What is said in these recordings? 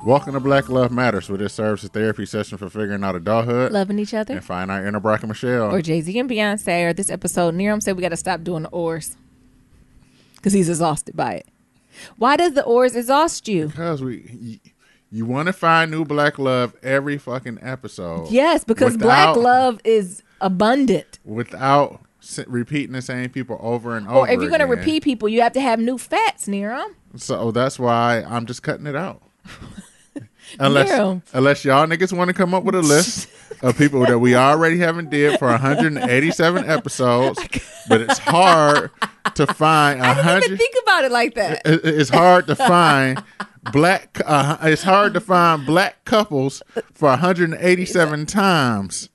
Welcome to Black Love Matters, where this serves as a therapy session for figuring out adulthood, loving each other, and find our inner Brock and Michelle. Or Jay-Z and Beyonce. Or this episode, Neram said we got to stop doing the ors because he's exhausted by it. Why does the ors exhaust you? Because you want to find new black love every fucking episode. Yes, because black love is abundant. Without repeating the same people over and over. Or if you're going to repeat people, you have to have new facts, Neram. So that's why I'm just cutting it out. Unless y'all niggas want to come up with a list of people that we already haven't did for 187 episodes, but it's hard to find. I didn't even think about it like that. It's hard to find black. It's hard to find black couples for 187 times.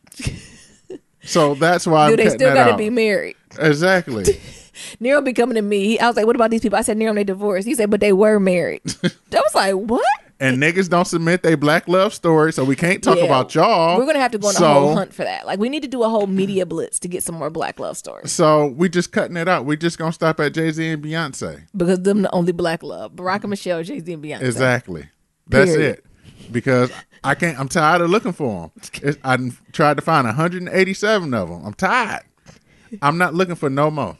So that's why I'm cutting that out. They still got to be married. Exactly. Nero be coming to me. I was like, "What about these people?" I said, "Nero, they divorced." He said, "But they were married." I was like, "What?" And niggas don't submit their black love story, so we can't talk about y'all. We're gonna have to go on a whole hunt for that. Like, we need to do a whole media blitz to get some more black love stories. So we just cutting it out. We just gonna stop at Jay-Z and Beyonce because them the only black love. Barack and Michelle, Jay-Z and Beyonce. Exactly. That's it. Because I can't. I'm tired of looking for them. I tried to find 187 of them. I'm tired. I'm not looking for no more.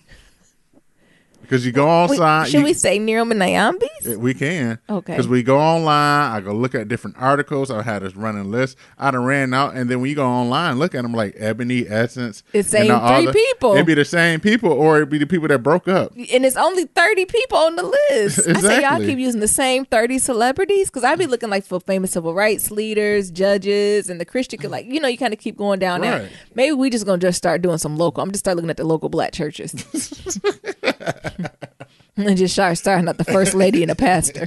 Because you go online. Should we say Neram and Nyambis? We can. Okay. Because we go online. I go look at different articles. I had this running list. I done ran out. And then when you go online, look at them like Ebony, Essence. It's the same three people. It'd be the same people or it'd be the people that broke up. And it's only 30 people on the list. Exactly. I say y'all keep using the same 30 celebrities. Because I be looking like for famous civil rights leaders, judges, and the Christian. Like, you kind of keep going down there. Maybe we just going to just start doing some local. I'm just start looking at the local black churches. And just starting out the first lady and the pastor.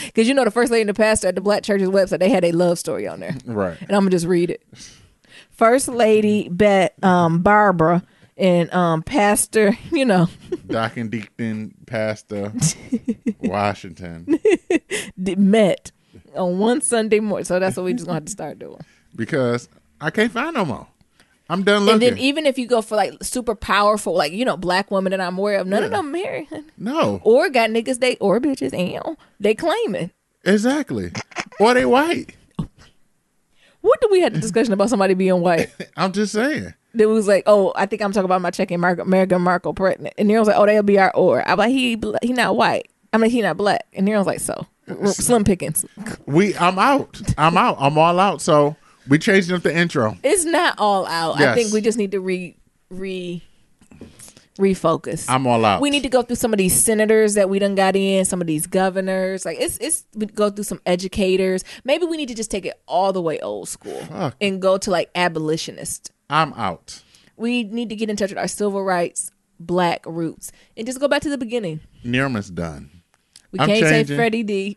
Because the first lady and the pastor at the black church's website, they had a love story on there. Right. And I'm going to just read it. First lady, Barbara, and pastor, Doc and Deacon, Pastor Washington. met on one Sunday morning. So that's what we just going to have to start doing. Because I can't find no more. I'm done looking. And then even if you go for like super powerful, like, black women that I'm aware of, none of them married. No. Or got niggas or bitches, and they claiming. Exactly. Or they white. What do we had a discussion about somebody being white? I'm just saying. It was like, I think I'm talking about my checking Meghan Markle pregnant. And Nero's like, they'll be our or. I'm like, he not white. I mean, he not black. And Nero's like, so. Slim pickings. I'm out. I'm all out. So. We changed up the intro. It's not all out. Yes. I think we just need to refocus. I'm all out. We need to go through some of these senators that we done got in, some of these governors. Like we go through some educators. Maybe we need to just take it all the way old school and go to like abolitionists. I'm out. We need to get in touch with our civil rights black roots and just go back to the beginning. Nearman's done. We can't say Freddie D.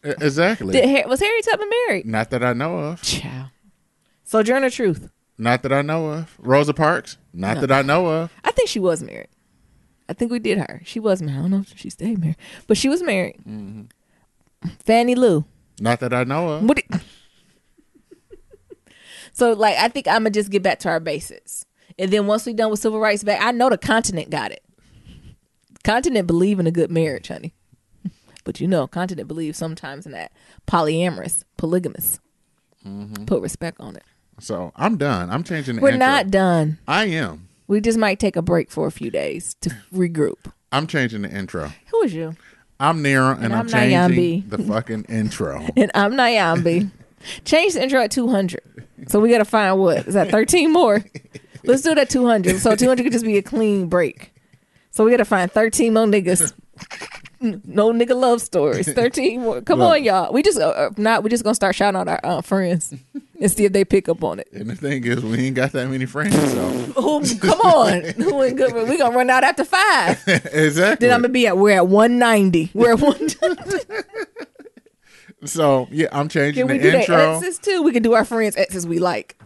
Exactly. Was Harry Tubman married? Not that I know of. Ciao. Sojourner Truth. Not that I know of. Rosa Parks. Not that I know of. I think she was married. I think we did her. She was married. I don't know if she stayed married, but she was married. Mm-hmm. Fannie Lou. Not that I know of. So, like, I think I'm gonna just get back to our basics, and then once we're done with civil rights back, I know the continent got it. Continent believe in a good marriage, honey. But continent believes sometimes in that polyamorous, polygamous. Mm-hmm. Put respect on it. So I'm done. I'm changing the We're intro. not done. I am. We just might take a break for a few days to regroup. I'm changing the intro. Who is you? I'm Nera, and I'm changing Nyambi. The fucking intro. And I'm Nyambi. Change the intro at 200. So we got to find what? Is that 13 more? Let's do it at 200. So 200 could just be a clean break. So we got to find 13 more niggas. No nigga love stories. 13 more. Come on, y'all. We just we just gonna start shouting out our friends and see if they pick up on it. And the thing is, we ain't got that many friends. So come on, who ain't good? We gonna run out after 5. Exactly. Then I'm gonna be we're at 190. We're at 190. So yeah, I'm changing the intro. Can we do intro. exes too? We can do our friends' exes we like.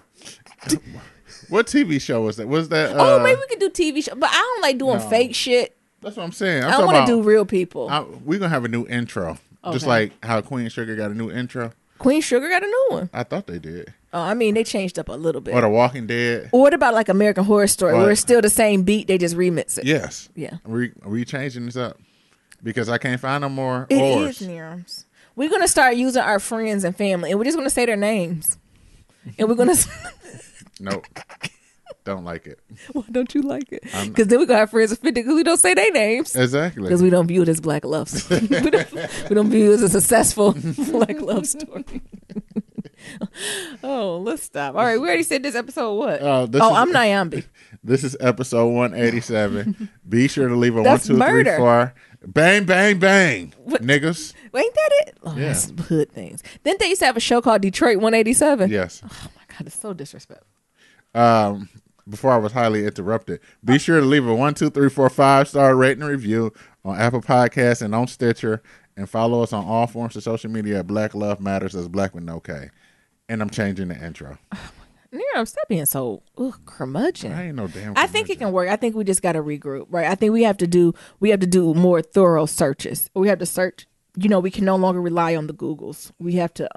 What TV show was that? Was that? Maybe we could do TV show, but I don't like doing fake shit. That's what I'm saying. I don't want to do real people. We're going to have a new intro. Okay. Just like how Queen Sugar got a new intro. Queen Sugar got a new one. I thought they did. Oh, I mean, they changed up a little bit. Or The Walking Dead. Or what about like American Horror Story, where it's still the same beat, they just remix it? Yes. Yeah. Are we changing this up? Because I can't find no more It ors. is Nerams. We're gonna start using our friends and family, and we're just gonna say their names, and we're gonna. Nope. Don't like it. Why don't you like it? Because then we're gonna have friends offended because we don't say their names. Exactly. Because we don't view it as black love. we don't view it as a successful black love story. Oh, let's stop. All right, we already said this episode. What? I'm Nyambi. This is episode 187. Be sure to leave a 1, 2, 3, 4. Bang, bang, bang, what? Niggas. Ain't that it? Oh, yeah. That's hood things. Didn't they used to have a show called Detroit 187? Yes. Oh my God, it's so disrespectful. Before I was highly interrupted, be sure to leave a 1, 2, 3, 4, 5-star rating and review on Apple Podcasts and on Stitcher, and follow us on all forms of social media at Black Love Matters. That's Black with no K. And I'm changing the intro. Oh Nero, stop being so curmudgeon. I ain't no damn curmudgeon. I think it can work. I think we just got to regroup, right? I think we have to do more thorough searches. We have to search. You know, we can no longer rely on the Googles. We have to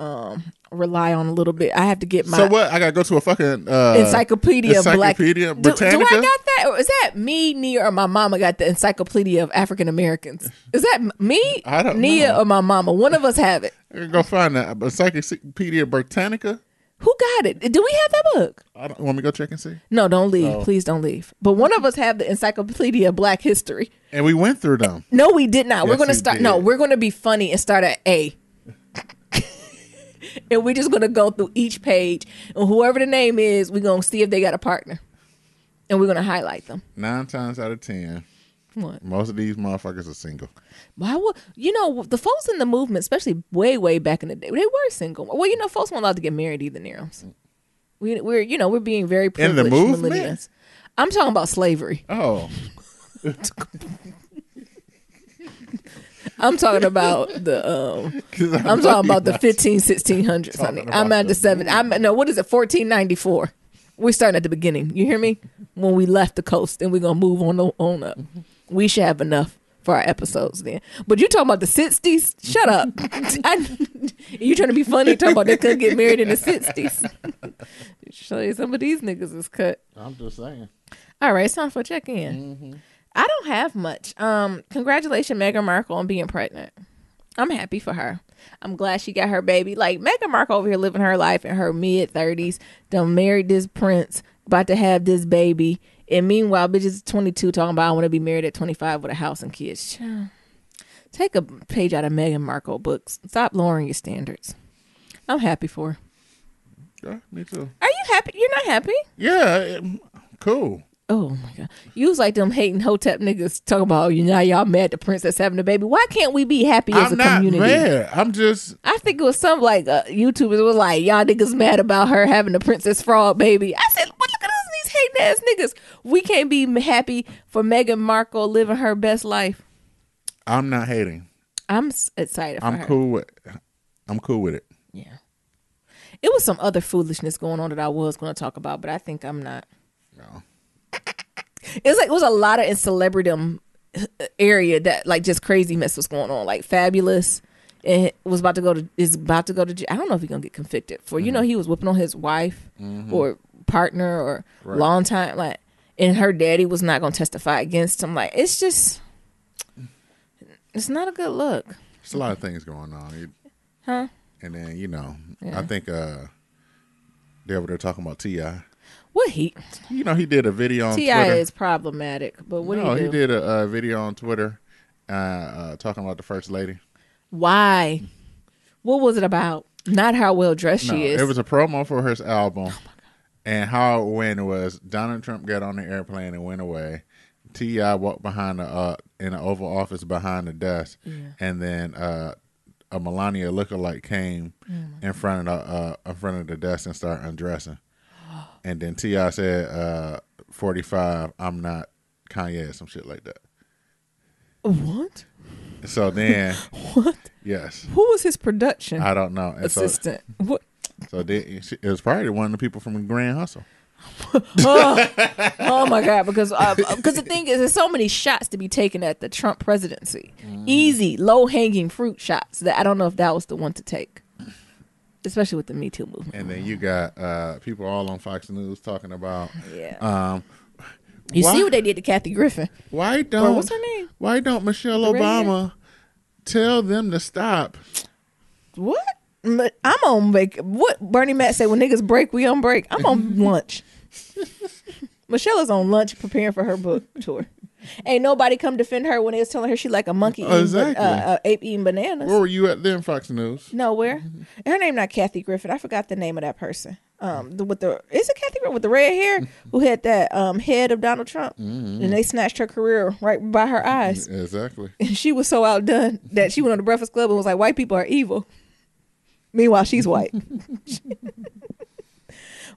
rely on a little bit. I have to get my. So what? I got to go to a fucking Encyclopedia Britannica. Do I got that? Or is that me, Nia, or my mama got the Encyclopedia of African Americans? Is that me, I don't Nia, know. or my mama? One of us have it. I can go find that Encyclopedia Britannica. Who got it? Do we have that book? Want me to go check and see? No, don't leave. Oh. Please don't leave. But one of us have the Encyclopedia of Black History. And we went through them. No, we did not. Yes, we're going to start. No, we're going to be funny and start at A. And we're just going to go through each page. And whoever the name is, we're going to see if they got a partner. And we're going to highlight them. 9 times out of 10. What? Most of these motherfuckers are single. Why would the folks in the movement, especially way back in the day, they were single. Well, folks weren't allowed to get married either, Neros. We're being very privileged. In the movement? Millennials. I'm talking about slavery. Oh. I'm talking about the I'm talking about the 1600s, honey. I'm at the 7. What is it? 1494. We're starting at the beginning. You hear me? When we left the coast, and we're gonna move on up. We should have enough for our episodes then. But you talking about the 60s? Shut up. You trying to be funny talking about they couldn't get married in the 60s. Show you some of these niggas is cut. I'm just saying. All right, it's time for a check-in. Mm-hmm. I don't have much. Congratulations, Meghan Markle, on being pregnant. I'm happy for her. I'm glad she got her baby. Like, Meghan Markle over here living her life in her mid-30s. Done married this prince, about to have this baby. And meanwhile, bitches 22 talking about I want to be married at 25 with a house and kids. Take a page out of Meghan Markle books. Stop lowering your standards. I'm happy for her. Yeah, me too. Are you happy? You're not happy? Yeah, cool. Oh my God. You was like them hating Hotep niggas talking about, y'all mad the princess having a baby. Why can't we be happy as a community? I'm not mad. I'm just. I think it was some like YouTubers was like, y'all niggas mad about her having a princess frog baby. I said, well, look at us, these hating ass niggas. We can't be happy for Meghan Markle living her best life. I'm not hating. I'm excited for her. I'm cool with it. Yeah. It was some other foolishness going on that I was going to talk about, but I think I'm not. No. It was a lot of in celebritydom area that like just crazy mess was going on. Like Fabulous is about to go to jail. I don't know if he's gonna get convicted for he was whipping on his wife or partner or long time like, and her daddy was not gonna testify against him. Like it's not a good look. There's a lot of things going on. Huh? And then I think they over there talking about T.I. What he did a video on Twitter. T.I. is problematic, but what did he do? He did a video on Twitter talking about the first lady. Why? What was it about? Not how well dressed she is. It was a promo for her album. Oh my God. And how it went was Donald Trump got on the airplane and went away. T.I. walked behind in the Oval Office behind the desk, and then a Melania lookalike came in front of the desk and started undressing. And then T.I. said, 45, I'm not Kanye, some shit like that. What? So then. What? Yes. Who was his production? I don't know. Assistant. What? So it was probably one of the people from Grand Hustle. Oh my God! Because the thing is, there's so many shots to be taken at the Trump presidency. Easy, low-hanging fruit shots that I don't know if that was the one to take. Especially with the Me Too movement. And then you got people all on Fox News talking about you see what they did to Kathy Griffin. What's her name? Why don't Michelle Obama tell them to stop What? I'm on break. What Bernie Mac say? When niggas break, we on break. I'm on lunch. Michelle is on lunch preparing for her book tour. Ain't nobody come defend her when they was telling her she like a monkey ape eating bananas. Where were you at then, Fox News? Nowhere. Her name not Kathy Griffin. I forgot the name of that person. Is it Kathy Griffin with the red hair who had that head of Donald Trump? Mm-hmm. And they snatched her career right by her eyes. Exactly. And she was so outdone that she went on the Breakfast Club and was like, white people are evil. Meanwhile, she's white.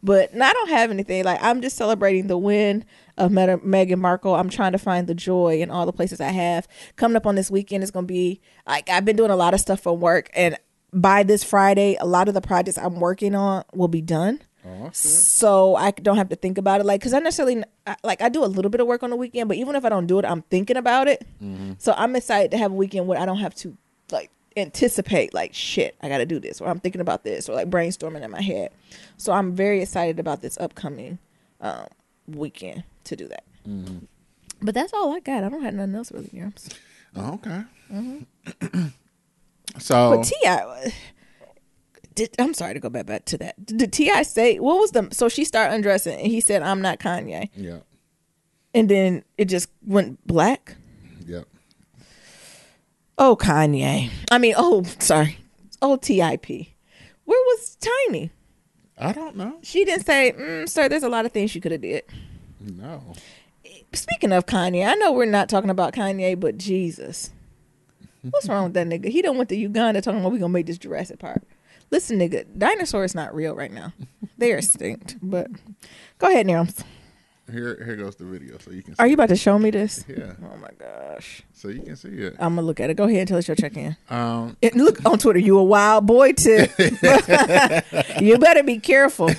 But I don't have anything. Like, I'm just celebrating the win of Meghan Markle. I'm trying to find the joy in all the places I have. Coming up on this weekend is going to be, like, I've been doing a lot of stuff from work. And by this Friday, a lot of the projects I'm working on will be done. Oh, so I don't have to think about it. Like, because I necessarily, like, I do a little bit of work on the weekend. But even if I don't do it, I'm thinking about it. Mm-hmm. So I'm excited to have a weekend where I don't have to, like, anticipate like shit I gotta do this, or I'm thinking about this, or like brainstorming in my head. So I'm very excited about this upcoming weekend to do that. Mm-hmm. But that's all I got. I don't have nothing else really. Oh, okay. Mm-hmm. So but T.I. I'm sorry to go back to that. Did T.I. say what was the so she started undressing and he said I'm not Kanye? Yeah. And then it just went black? Yep. Oh, Kanye. I mean, sorry. Oh, T.I.P. Where was Tiny? I don't know. She didn't say, sir, there's a lot of things you could have did. No. Speaking of Kanye, I know we're not talking about Kanye, but Jesus. What's wrong with that nigga? He done went to Uganda talking about we going to make this Jurassic Park. Listen, nigga, dinosaurs not real right now. They are extinct. But go ahead, Nirams. Here goes the video so you can see. Are you about to show me this? Yeah. Oh my gosh. So you can see it. I'm gonna look at it. Go ahead and tell us your check-in. Look on Twitter, you a wild boy tip. You better be careful.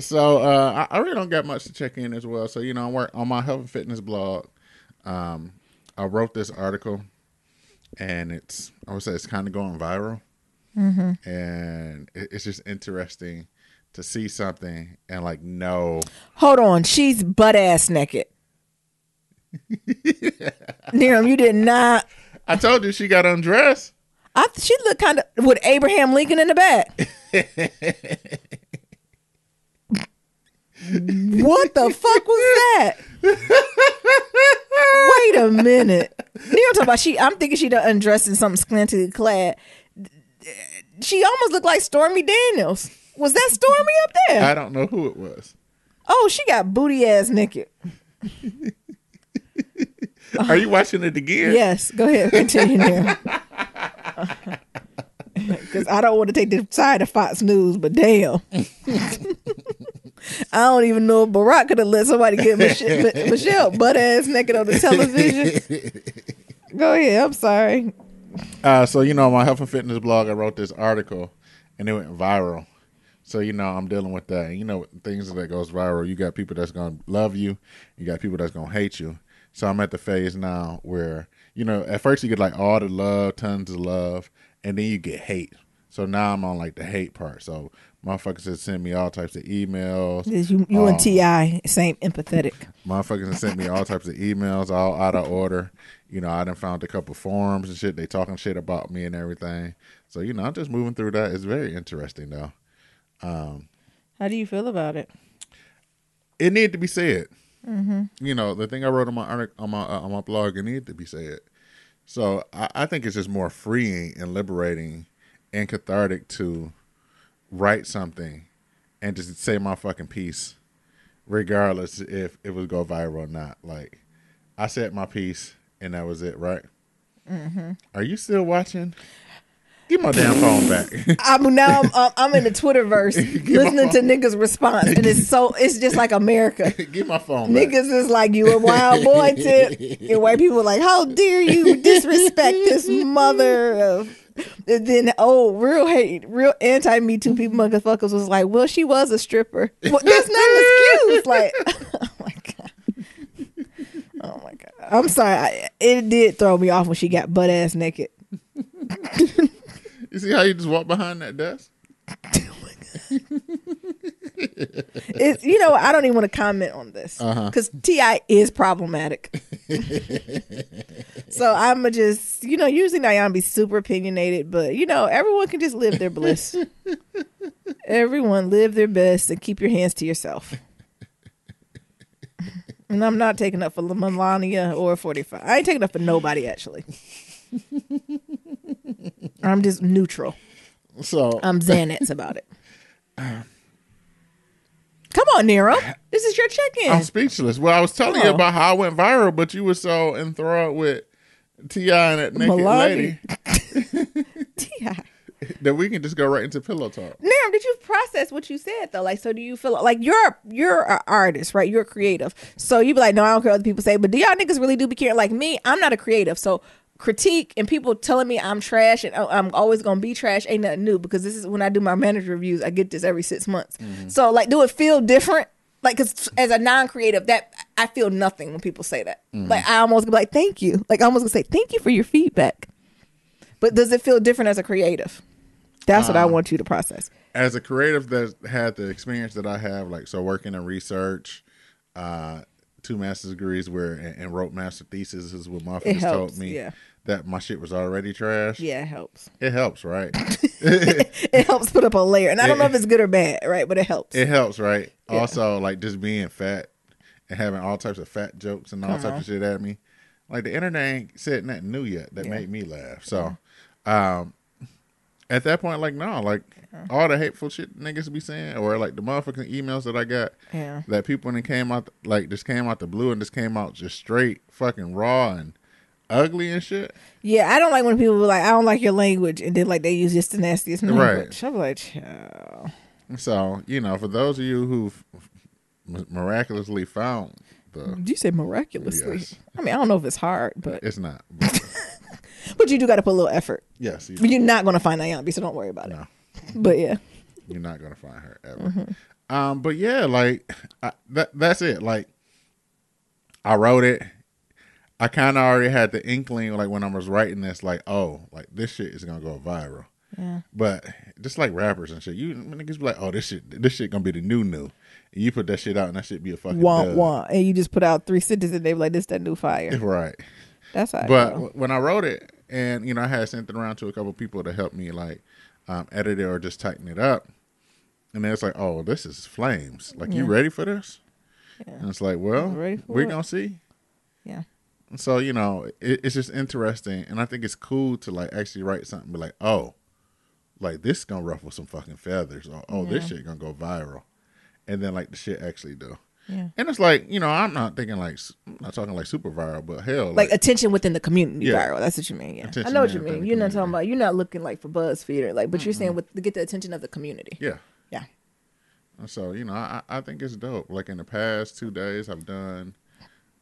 So I really don't got much to check in as well. So I work on my health and fitness blog. I wrote this article and I would say it's kind of going viral. Mm-hmm. And it's just interesting to see something and like no. Hold on, she's butt ass naked. Niram, you did not. I told you she got undressed. She looked kind of with Abraham Lincoln in the back. What the fuck was that? Wait a minute. Niram talking about I'm thinking she done undressed in something scantily clad. She almost looked like Stormy Daniels. Was that Stormy up there? I don't know who it was. Oh, she got booty ass naked. Are you watching it again? Yes. Go ahead. Continue there. Because I don't want to take the side of Fox News, but damn. I don't even know if Barack could have let somebody get Michelle butt ass naked on the television. Go ahead. I'm sorry. So, my health and fitness blog, I wrote this article and it went viral. So, I'm dealing with that. And, things that goes viral, you got people that's going to love you. You got people that's going to hate you. So I'm at the phase now where, at first you get like all the love, tons of love, and then you get hate. So now I'm on like the hate part. So motherfuckers have sent me all types of emails. You and T.I. same empathetic. Motherfuckers have sent me all types of emails, all out of order. I done found a couple forums and shit. They talking shit about me and everything. So, I'm just moving through that. It's very interesting though. How do you feel about it? It needed to be said. Mm-hmm. The thing I wrote on my blog, it needed to be said. So I think it's just more freeing and liberating and cathartic to write something and just say my fucking piece, regardless if it would go viral or not. Like, I said my piece and that was it, right? Mm-hmm. Are you still watching? Give my damn phone back. I'm in the Twitterverse listening to niggas' response, and it's just like America. Give my phone back. Niggas is like, you a wild boy tip, and white people are like, how dare you disrespect this mother of. And then real hate, real anti-Me Too people motherfuckers was like, well, she was a stripper. Well, that's not an excuse. Like, oh my god. I'm sorry, it did throw me off when she got butt ass naked. You see how you just walk behind that desk? I don't even want to comment on this because T.I. is problematic. So I'm just, usually Nayan be super opinionated, but everyone can just live their bliss. Everyone live their best and keep your hands to yourself. And I'm not taking up for Melania or 45. I ain't taking up for nobody, actually. I'm just neutral. So I'm Xanax about it. Come on, Nero. This is your check-in. I'm speechless. Well, I was telling you about how I went viral, but you were so enthralled with T.I. and that naked lady. T.I. That we can just go right into pillow talk. Nero, did you process what you said, though? Like, so do you feel like you're an artist, right? You're creative. So you be like, no, I don't care what other people say, but do y'all niggas really do be caring? Like me, I'm not a creative. So critique and people telling me I'm trash and I'm always gonna be trash ain't nothing new, because this is when I do my manager reviews. I get this every 6 months. So like, do it feel different? Like, cause as a non-creative, that I feel nothing when people say that. Like, I almost be like, thank you. Like, I almost gonna say thank you for your feedback. But does it feel different as a creative? That's what I want you to process. As a creative that had the experience that I have, like, so working in research, 2 master's degrees and wrote master theses with motherfuckers told me that my shit was already trash. Yeah, it helps. It helps, right? It helps put up a layer. And I don't know if it's good or bad, right? But it helps. It helps, right? Yeah. Also, like, just being fat and having all types of fat jokes and all types of shit at me. Like, the internet ain't said nothing new yet that made me laugh. So, at that point, like, no, like, all the hateful shit niggas be saying, or like the motherfucking emails that I got, that people when it came out, like, just came out the blue and just came out just straight fucking raw and ugly and shit. Yeah, I don't like when people be like, I don't like your language, and then like they use just the nastiest language. Right. I'm like, child. So, for those of you who've miraculously found the... Did you say miraculously? Yes. I mean, I don't know if it's hard, but... It's not. But you do got to put a little effort. Yes. You're not going to find Ayambi, so don't worry about it. But yeah. You're not going to find her ever. But yeah, like, that's it. Like, I wrote it. I kind of already had the inkling, like, when I was writing this, like, oh, like, this shit is going to go viral. Yeah. But just like rappers and shit, you niggas be like, oh, this shit going to be the new. And you put that shit out and that shit be a fucking dud. And you just put out 3 sentences and they be like, this that new fire. Right. That's how But when I wrote it, and, I had sent it around to a couple people to help me, like, edit it or just tighten it up. And then it's like, oh, this is flames. Like, you ready for this? Yeah. And it's like, well, we're going to see. Yeah. And so, it's just interesting. And I think it's cool to, like, actually write something and be like, oh, like, this is going to ruffle some fucking feathers. Or, oh, this shit going to go viral. And then, like, the shit actually do. Yeah. And it's like, I'm not thinking like, I'm not talking like super viral, but hell. Like attention within the community viral. That's what you mean. Yeah. I know what you mean. You're not talking about, you're not looking like for BuzzFeed or like, but you're saying to get the attention of the community. Yeah. Yeah. And so, I think it's dope. Like in the past 2 days, I've done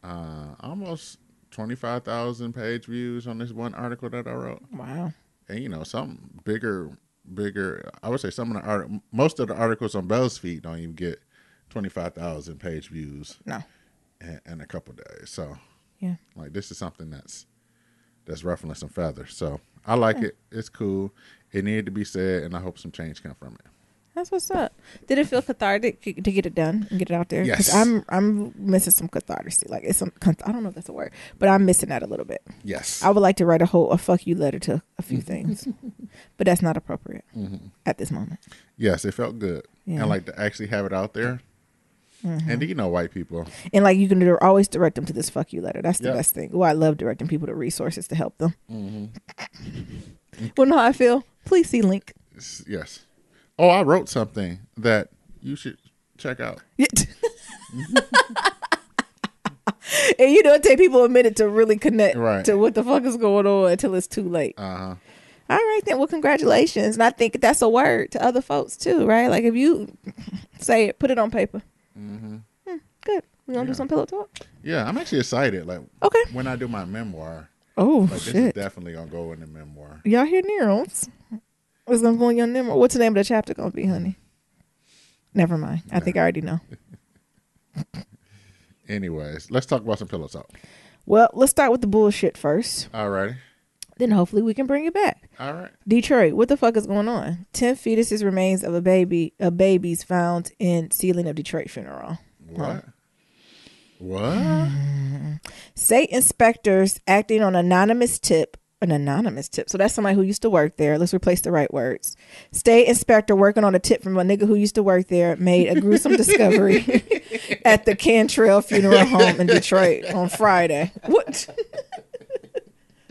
almost 25,000 page views on this one article that I wrote. Wow. And, some bigger, I would say some of the most of the articles on BuzzFeed don't even get 25,000 page views. No. In a couple days. So, yeah. Like, this is something that's ruffling some feathers. So, I like it. It's cool. It needed to be said, and I hope some change come from it. That's what's up. Did it feel cathartic to get it done and get it out there? Yes. I'm missing some catharsis. Like, it's some, I don't know if that's a word, but I'm missing that a little bit. Yes. I would like to write a fuck you letter to a few things, but that's not appropriate at this moment. Yes, it felt good. Yeah. And like to actually have it out there. And white people. And like you can always direct them to this fuck you letter. That's the best thing. Oh, I love directing people to resources to help them. Want to know how I feel? Please see link. Yes. Oh, I wrote something that you should check out. And it take people a minute to really connect to what the fuck is going on until it's too late. All right then. Well, congratulations. And I think that's a word to other folks too, right? Like if you say it, put it on paper. Good. We gonna do some pillow talk? Yeah, I'm actually excited. Like, okay, when I do my memoir. Oh, like, shit. This is definitely gonna go in the memoir. Y'all hear Nero's? What's gonna go in your memoir? What's the name of the chapter gonna be, honey? Never mind. I think I already know. Anyways, let's talk about some pillow talk. Well, let's start with the bullshit first. All righty. Then hopefully we can bring it back. All right. Detroit, what the fuck is going on? 10 fetuses remains of babies found in ceiling of Detroit funeral. What? What? State inspectors acting on anonymous tip. An anonymous tip. So that's somebody who used to work there. Let's replace the right words. State inspector working on a tip from a nigga who used to work there made a gruesome discovery at the Cantrell Funeral Home in Detroit on Friday. What?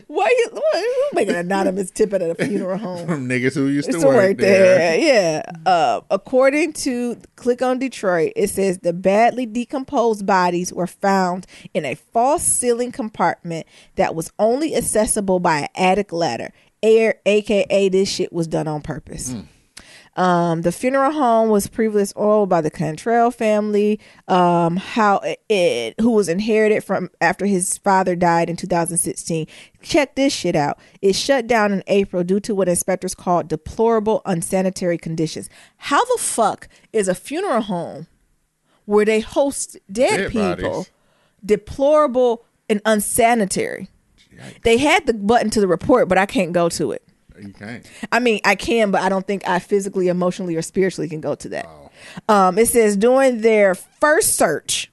Why you making an anonymous tip at a funeral home? From niggas who used to work there. Yeah. According to Click on Detroit, it says the badly decomposed bodies were found in a false ceiling compartment that was only accessible by an attic ladder. AKA this shit was done on purpose. The funeral home was previously owned by the Cantrell family, who was inherited from after his father died in 2016. Check this shit out. It shut down in April due to what inspectors called deplorable unsanitary conditions. How the fuck is a funeral home where they host dead people bodies deplorable and unsanitary? Yikes. They had the button to the report, but I can't go to it. You can't. I mean, I can, but I don't think I physically, emotionally, or spiritually can go to that. It says during their first search,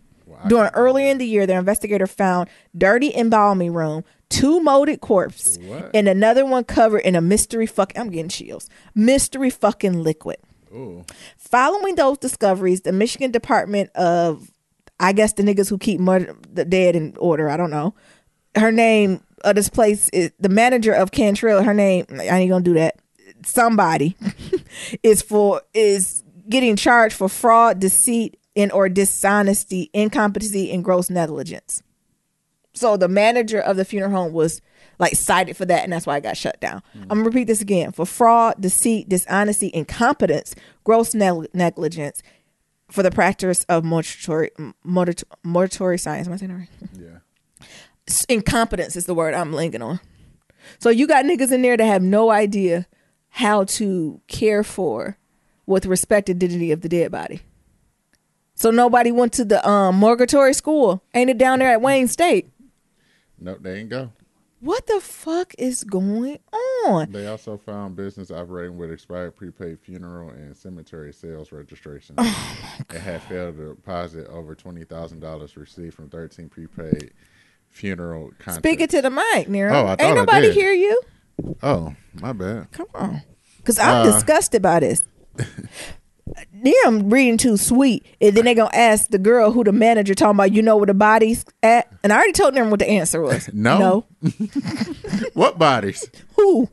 earlier in the year, their investigator found dirty embalming room, 2 molded corpses, and another one covered in a mystery I'm getting chills. Mystery fucking liquid. Ooh. Following those discoveries, the Michigan Department of, I guess the niggas who keep the dead in order, I don't know. Her name this place is the manager of Cantrell. Her name, I ain't gonna do that. Somebody is getting charged for fraud, deceit, and or dishonesty, incompetency, and gross negligence. So the manager of the funeral home was like cited for that, and that's why it got shut down. I'm gonna repeat this again: for fraud, deceit, dishonesty, incompetence, gross negligence, for the practice of mortuary science. Am I saying that right? Yeah. Incompetence is the word I'm linking on. So you got niggas in there that have no idea how to care for with respect and dignity of the dead body. So nobody went to the mortuary school. Ain't it down there at Wayne State? Nope, they ain't go. What the fuck is going on? They also found business operating with expired prepaid funeral and cemetery sales registration. It had failed to deposit over $20,000 received from 13 prepaid funeral contracts. Speak it to the mic, Nero. Oh, I thought ain't nobody hear you. Oh, my bad. Come on. Because I'm disgusted by this. I'm reading too sweet. And then they going to ask the girl who the manager talking about, you know where the body's at? And I already told them what the answer was. No. What bodies? Who?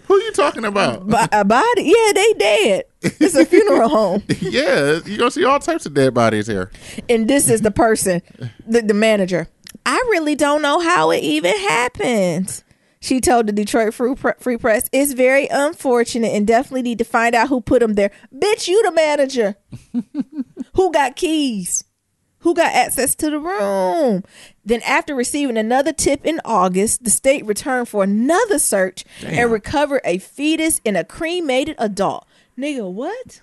Who you talking about? A body? Yeah, they dead. It's a funeral home. Yeah, you're going to see all types of dead bodies here. And this is the person, the manager. I really don't know how it even happened. She told the Detroit Free Press, it's very unfortunate and definitely need to find out who put them there. Bitch, you the manager. Who got keys? Who got access to the room? Then after receiving another tip in August, the state returned for another search and recovered a fetus and a cremated adult. Nigga, what?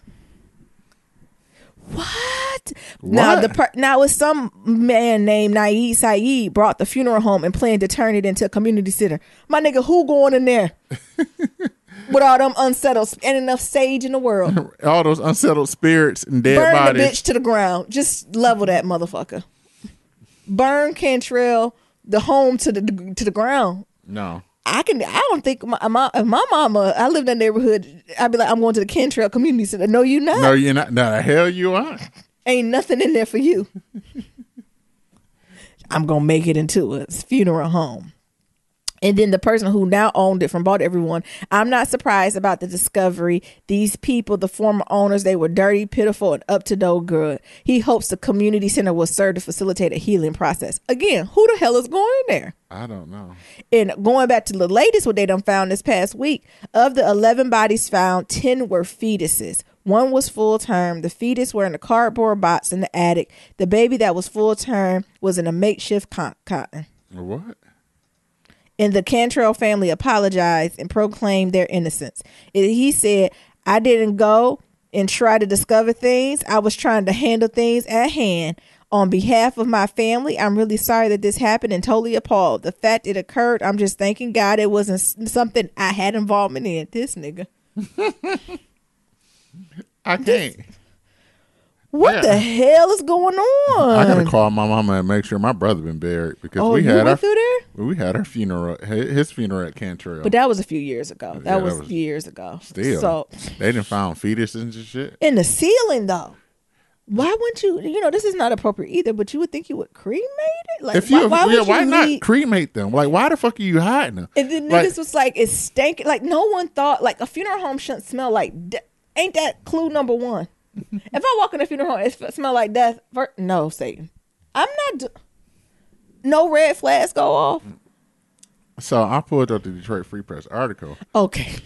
What? Now it's some man named Naeed Saeed brought the funeral home and planned to turn it into a community center. My nigga, who going in there? With all them unsettled, and enough sage in the world. All those unsettled spirits and dead bodies. Burn the bitch to the ground. Just level that motherfucker. Burn Cantrell, the home to the ground. No. I don't think if my mama, I live in that neighborhood, I'd be like, I'm going to the Cantrell Community Center. No, you not. No, you're not. No, the hell you aren't. Ain't nothing in there for you. I'm going to make it into a funeral home. And then the person who now owned it from bought everyone. I'm not surprised about the discovery. These people, the former owners, they were dirty, pitiful, and up to no good. He hopes the community center will serve to facilitate a healing process. Again, who the hell is going in there? I don't know. And going back to the latest, what they done found this past week, of the 11 bodies found, 10 were fetuses. 1 was full term. The fetus were in a cardboard box in the attic. The baby that was full term was in a makeshift cotton. What? And the Cantrell family apologized and proclaimed their innocence. He said, I didn't go and try to discover things. I was trying to handle things at hand. On behalf of my family, I'm really sorry that this happened and totally appalled. The fact it occurred, I'm just thanking God it wasn't something I had involvement in. This nigga. I can't. What the hell is going on? I gotta call my mama and make sure my brother been buried because we had our funeral, his funeral at Cantrell. But that was a few years ago. That was a few years ago. Still, so they didn't found fetuses and shit in the ceiling though. Why wouldn't you? You know, this is not appropriate either. But you would think you would cremate it. Like, why not cremate them? Like, why the fuck are you hiding them? And then niggas was like, it's stank. Like, no one thought like a funeral home shouldn't smell like. Ain't that clue number one? If I walk in a funeral home, it smell like death. No, Satan. I'm not. No red flags go off. So I pulled up the Detroit Free Press article. Okay.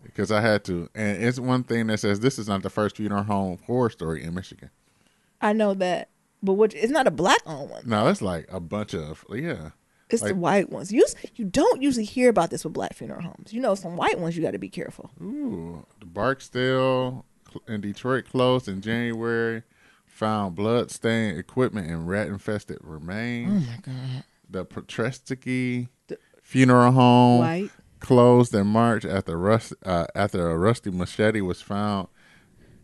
Because I had to, and it's one thing that says this is not the first funeral home horror story in Michigan. I know that, but it's not a black-owned one. No, it's like a bunch of It's like, the white ones. You don't usually hear about this with black funeral homes. You know, some white ones you got to be careful. Ooh, the Barksdale in Detroit closed in January. Found blood-stained equipment and rat-infested remains. Oh my God. The Petrestiki funeral home white. Closed in March after a rusty machete was found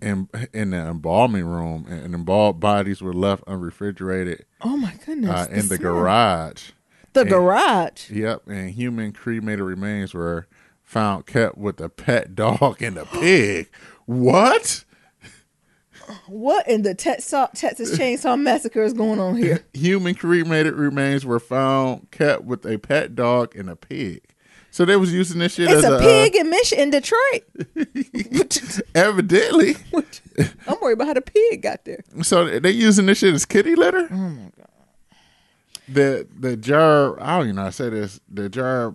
in the embalming room, and embalmed bodies were left unrefrigerated. Oh my goodness! In the garage. Garage. Yep, and human cremated remains were found kept with a pet dog and a pig. What? What in the Texas Chainsaw Massacre is going on here? Human cremated remains were found kept with a pet dog and a pig. So they was using this shit as a pig in Detroit. Evidently. I'm worried about how the pig got there. So they using this shit as kitty litter? Oh my God. The jar, I don't even know how to say this. The jar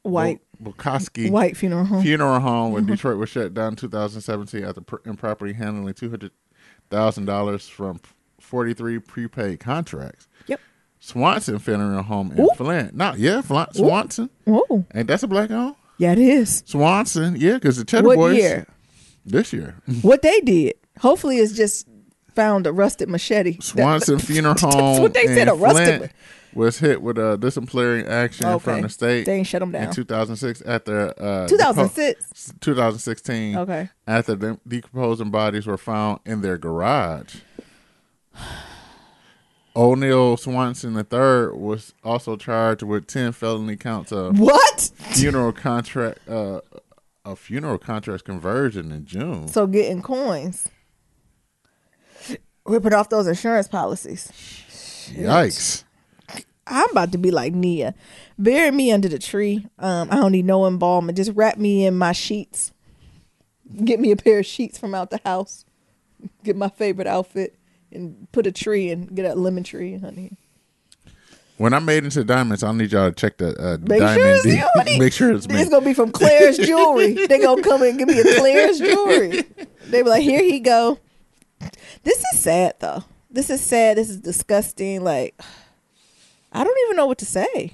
white Bukowski white funeral home when Detroit was shut down in 2017 after improperly handling $200,000 from 43 prepaid contracts. Yep. Swanson funeral home in Flint. Swanson. Whoa. Ain't that a black home? Yeah, it is. Swanson, yeah, because the Cheddar Boys. What year? This year. What they did. Hopefully it's just found a rusted machete. Swanson funeral home. That's what they said, a rusted was hit with a disciplinary action from the state. They ain't shut them down. In 2006 after 2016. Okay. After the decomposing bodies were found in their garage. O'Neill Swanson III was also charged with 10 felony counts of funeral contract conversion in June. So getting coins. Ripping off those insurance policies. Yikes. I'm about to be like Nia. Bury me under the tree. I don't need no embalming. Just wrap me in my sheets. Get me a pair of sheets from out the house. Get my favorite outfit and put a tree and get a lemon tree, honey. When I made into diamonds, I'll need y'all to check the diamond. Make sure it's me. It's gonna be from Claire's Jewelry. They gonna come and give me a Claire's Jewelry. They be like, here he go. This is sad though. This is sad. This is disgusting. Like, I don't even know what to say.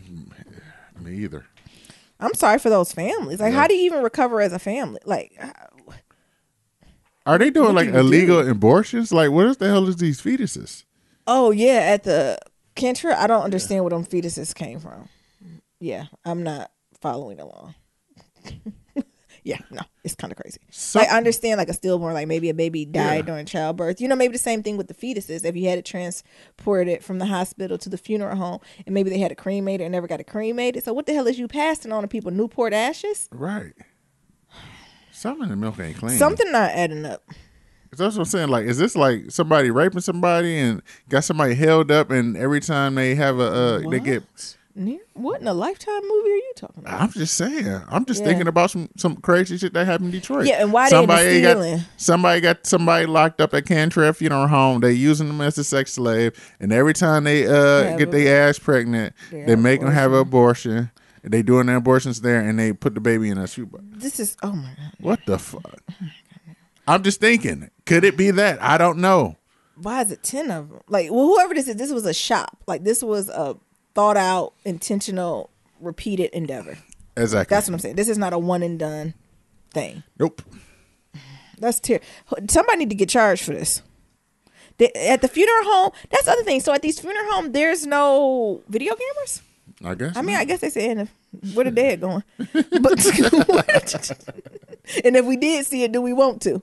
Me either. I'm sorry for those families. Like, how do you even recover as a family? Like, are they doing like illegal abortions? Like, what the hell is these fetuses? Oh yeah, at the Cantrell, I don't understand where them fetuses came from. Yeah, I'm not following along. Yeah, no, it's kind of crazy. Like, I understand like a stillborn, like maybe a baby died during childbirth. You know, maybe the same thing with the fetuses. If you had it transported from the hospital to the funeral home and maybe they had it cremated and never got it cremated. So what the hell is you passing on to people? Newport ashes? Right. Something in the milk ain't clean. Something not adding up. That's what I'm saying. Like, is this like somebody raping somebody and got somebody held up and every time they have they get... What in a Lifetime movie are you talking about? I'm just saying. I'm just thinking about some crazy shit that happened in Detroit. Yeah, and why they stealing? Somebody got somebody locked up at Cantrell Funeral Home. They using them as a sex slave, and every time they get their ass pregnant, they make them have an abortion. They doing the abortions there, and they put the baby in a shoebox. This is oh my God. What the fuck? I'm just thinking, could it be that? I don't know. Why is it 10 of them? Like, well, whoever this is, this was a shop. Like, this was a thought out, intentional, repeated endeavor. Exactly. That's what I'm saying. This is not a one and done thing. Nope. That's terrible. Somebody need to get charged for this. At the funeral home, that's the other thing. So at these funeral homes, there's no video cameras? I guess. I mean, I guess they say, where the dead going? But and if we did see it, do we want to?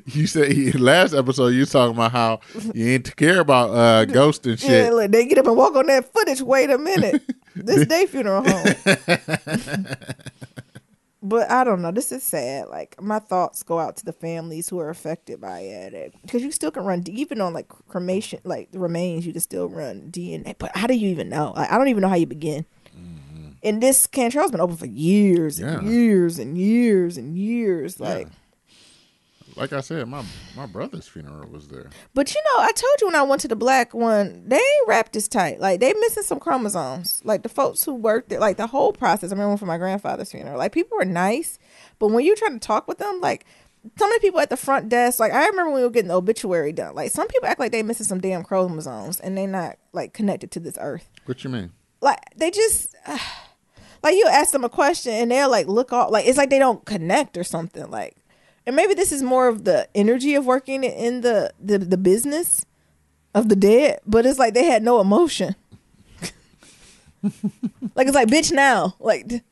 You said last episode you was talking about how you ain't care about ghosts and shit. Yeah, look, they get up and walk on that footage. Wait a minute. This day funeral home. But I don't know. This is sad. Like, my thoughts go out to the families who are affected by it. Because you still can run, even on, like, cremation, like, the remains, you can still run DNA. But how do you even know? Like, I don't even know how you begin. Mm-hmm. And this can trail's been open for years and years and years and years. Like I said, my brother's funeral was there. But, you know, I told you when I went to the black one, they ain't wrapped this tight. Like, they missing some chromosomes. Like, the folks who worked there, like, the whole process. I remember for my grandfather's funeral. Like, people were nice. But when you try to talk with them, like, some of the people at the front desk, like, I remember when we were getting the obituary done. Like, some people act like they missing some damn chromosomes. And they not, like, connected to this earth. What you mean? Like, they just... like, you ask them a question, and they'll, like, look off. Like, it's like they don't connect or something. Like... And maybe this is more of the energy of working in the business of the dead, but it's like they had no emotion. Like, it's like, bitch, now. Like,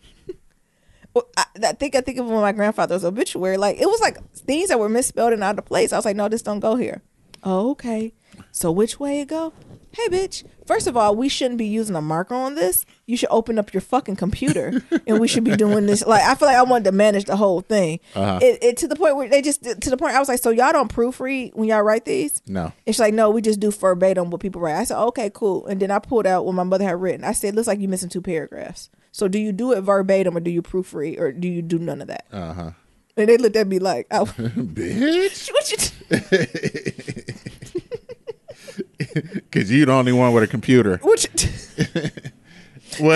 I think of when my grandfather's obituary, like, it was like things that were misspelled and out of place. I was like, no, this don't go here. Oh, okay. So which way it go? Hey, bitch. First of all, we shouldn't be using a marker on this. You should open up your fucking computer and we should be doing this. Like, I feel like I wanted to manage the whole thing. It to the point where to the point I was like, so y'all don't proofread when y'all write these? No. It's like, no, we just do verbatim what people write. I said, okay, cool. And then I pulled out what my mother had written. I said, looks like you're missing 2 paragraphs. So do you do it verbatim or do you proofread or do you do none of that? Uh-huh. And they looked at me like, oh, bitch. What you Because you're the only one with a computer. Well,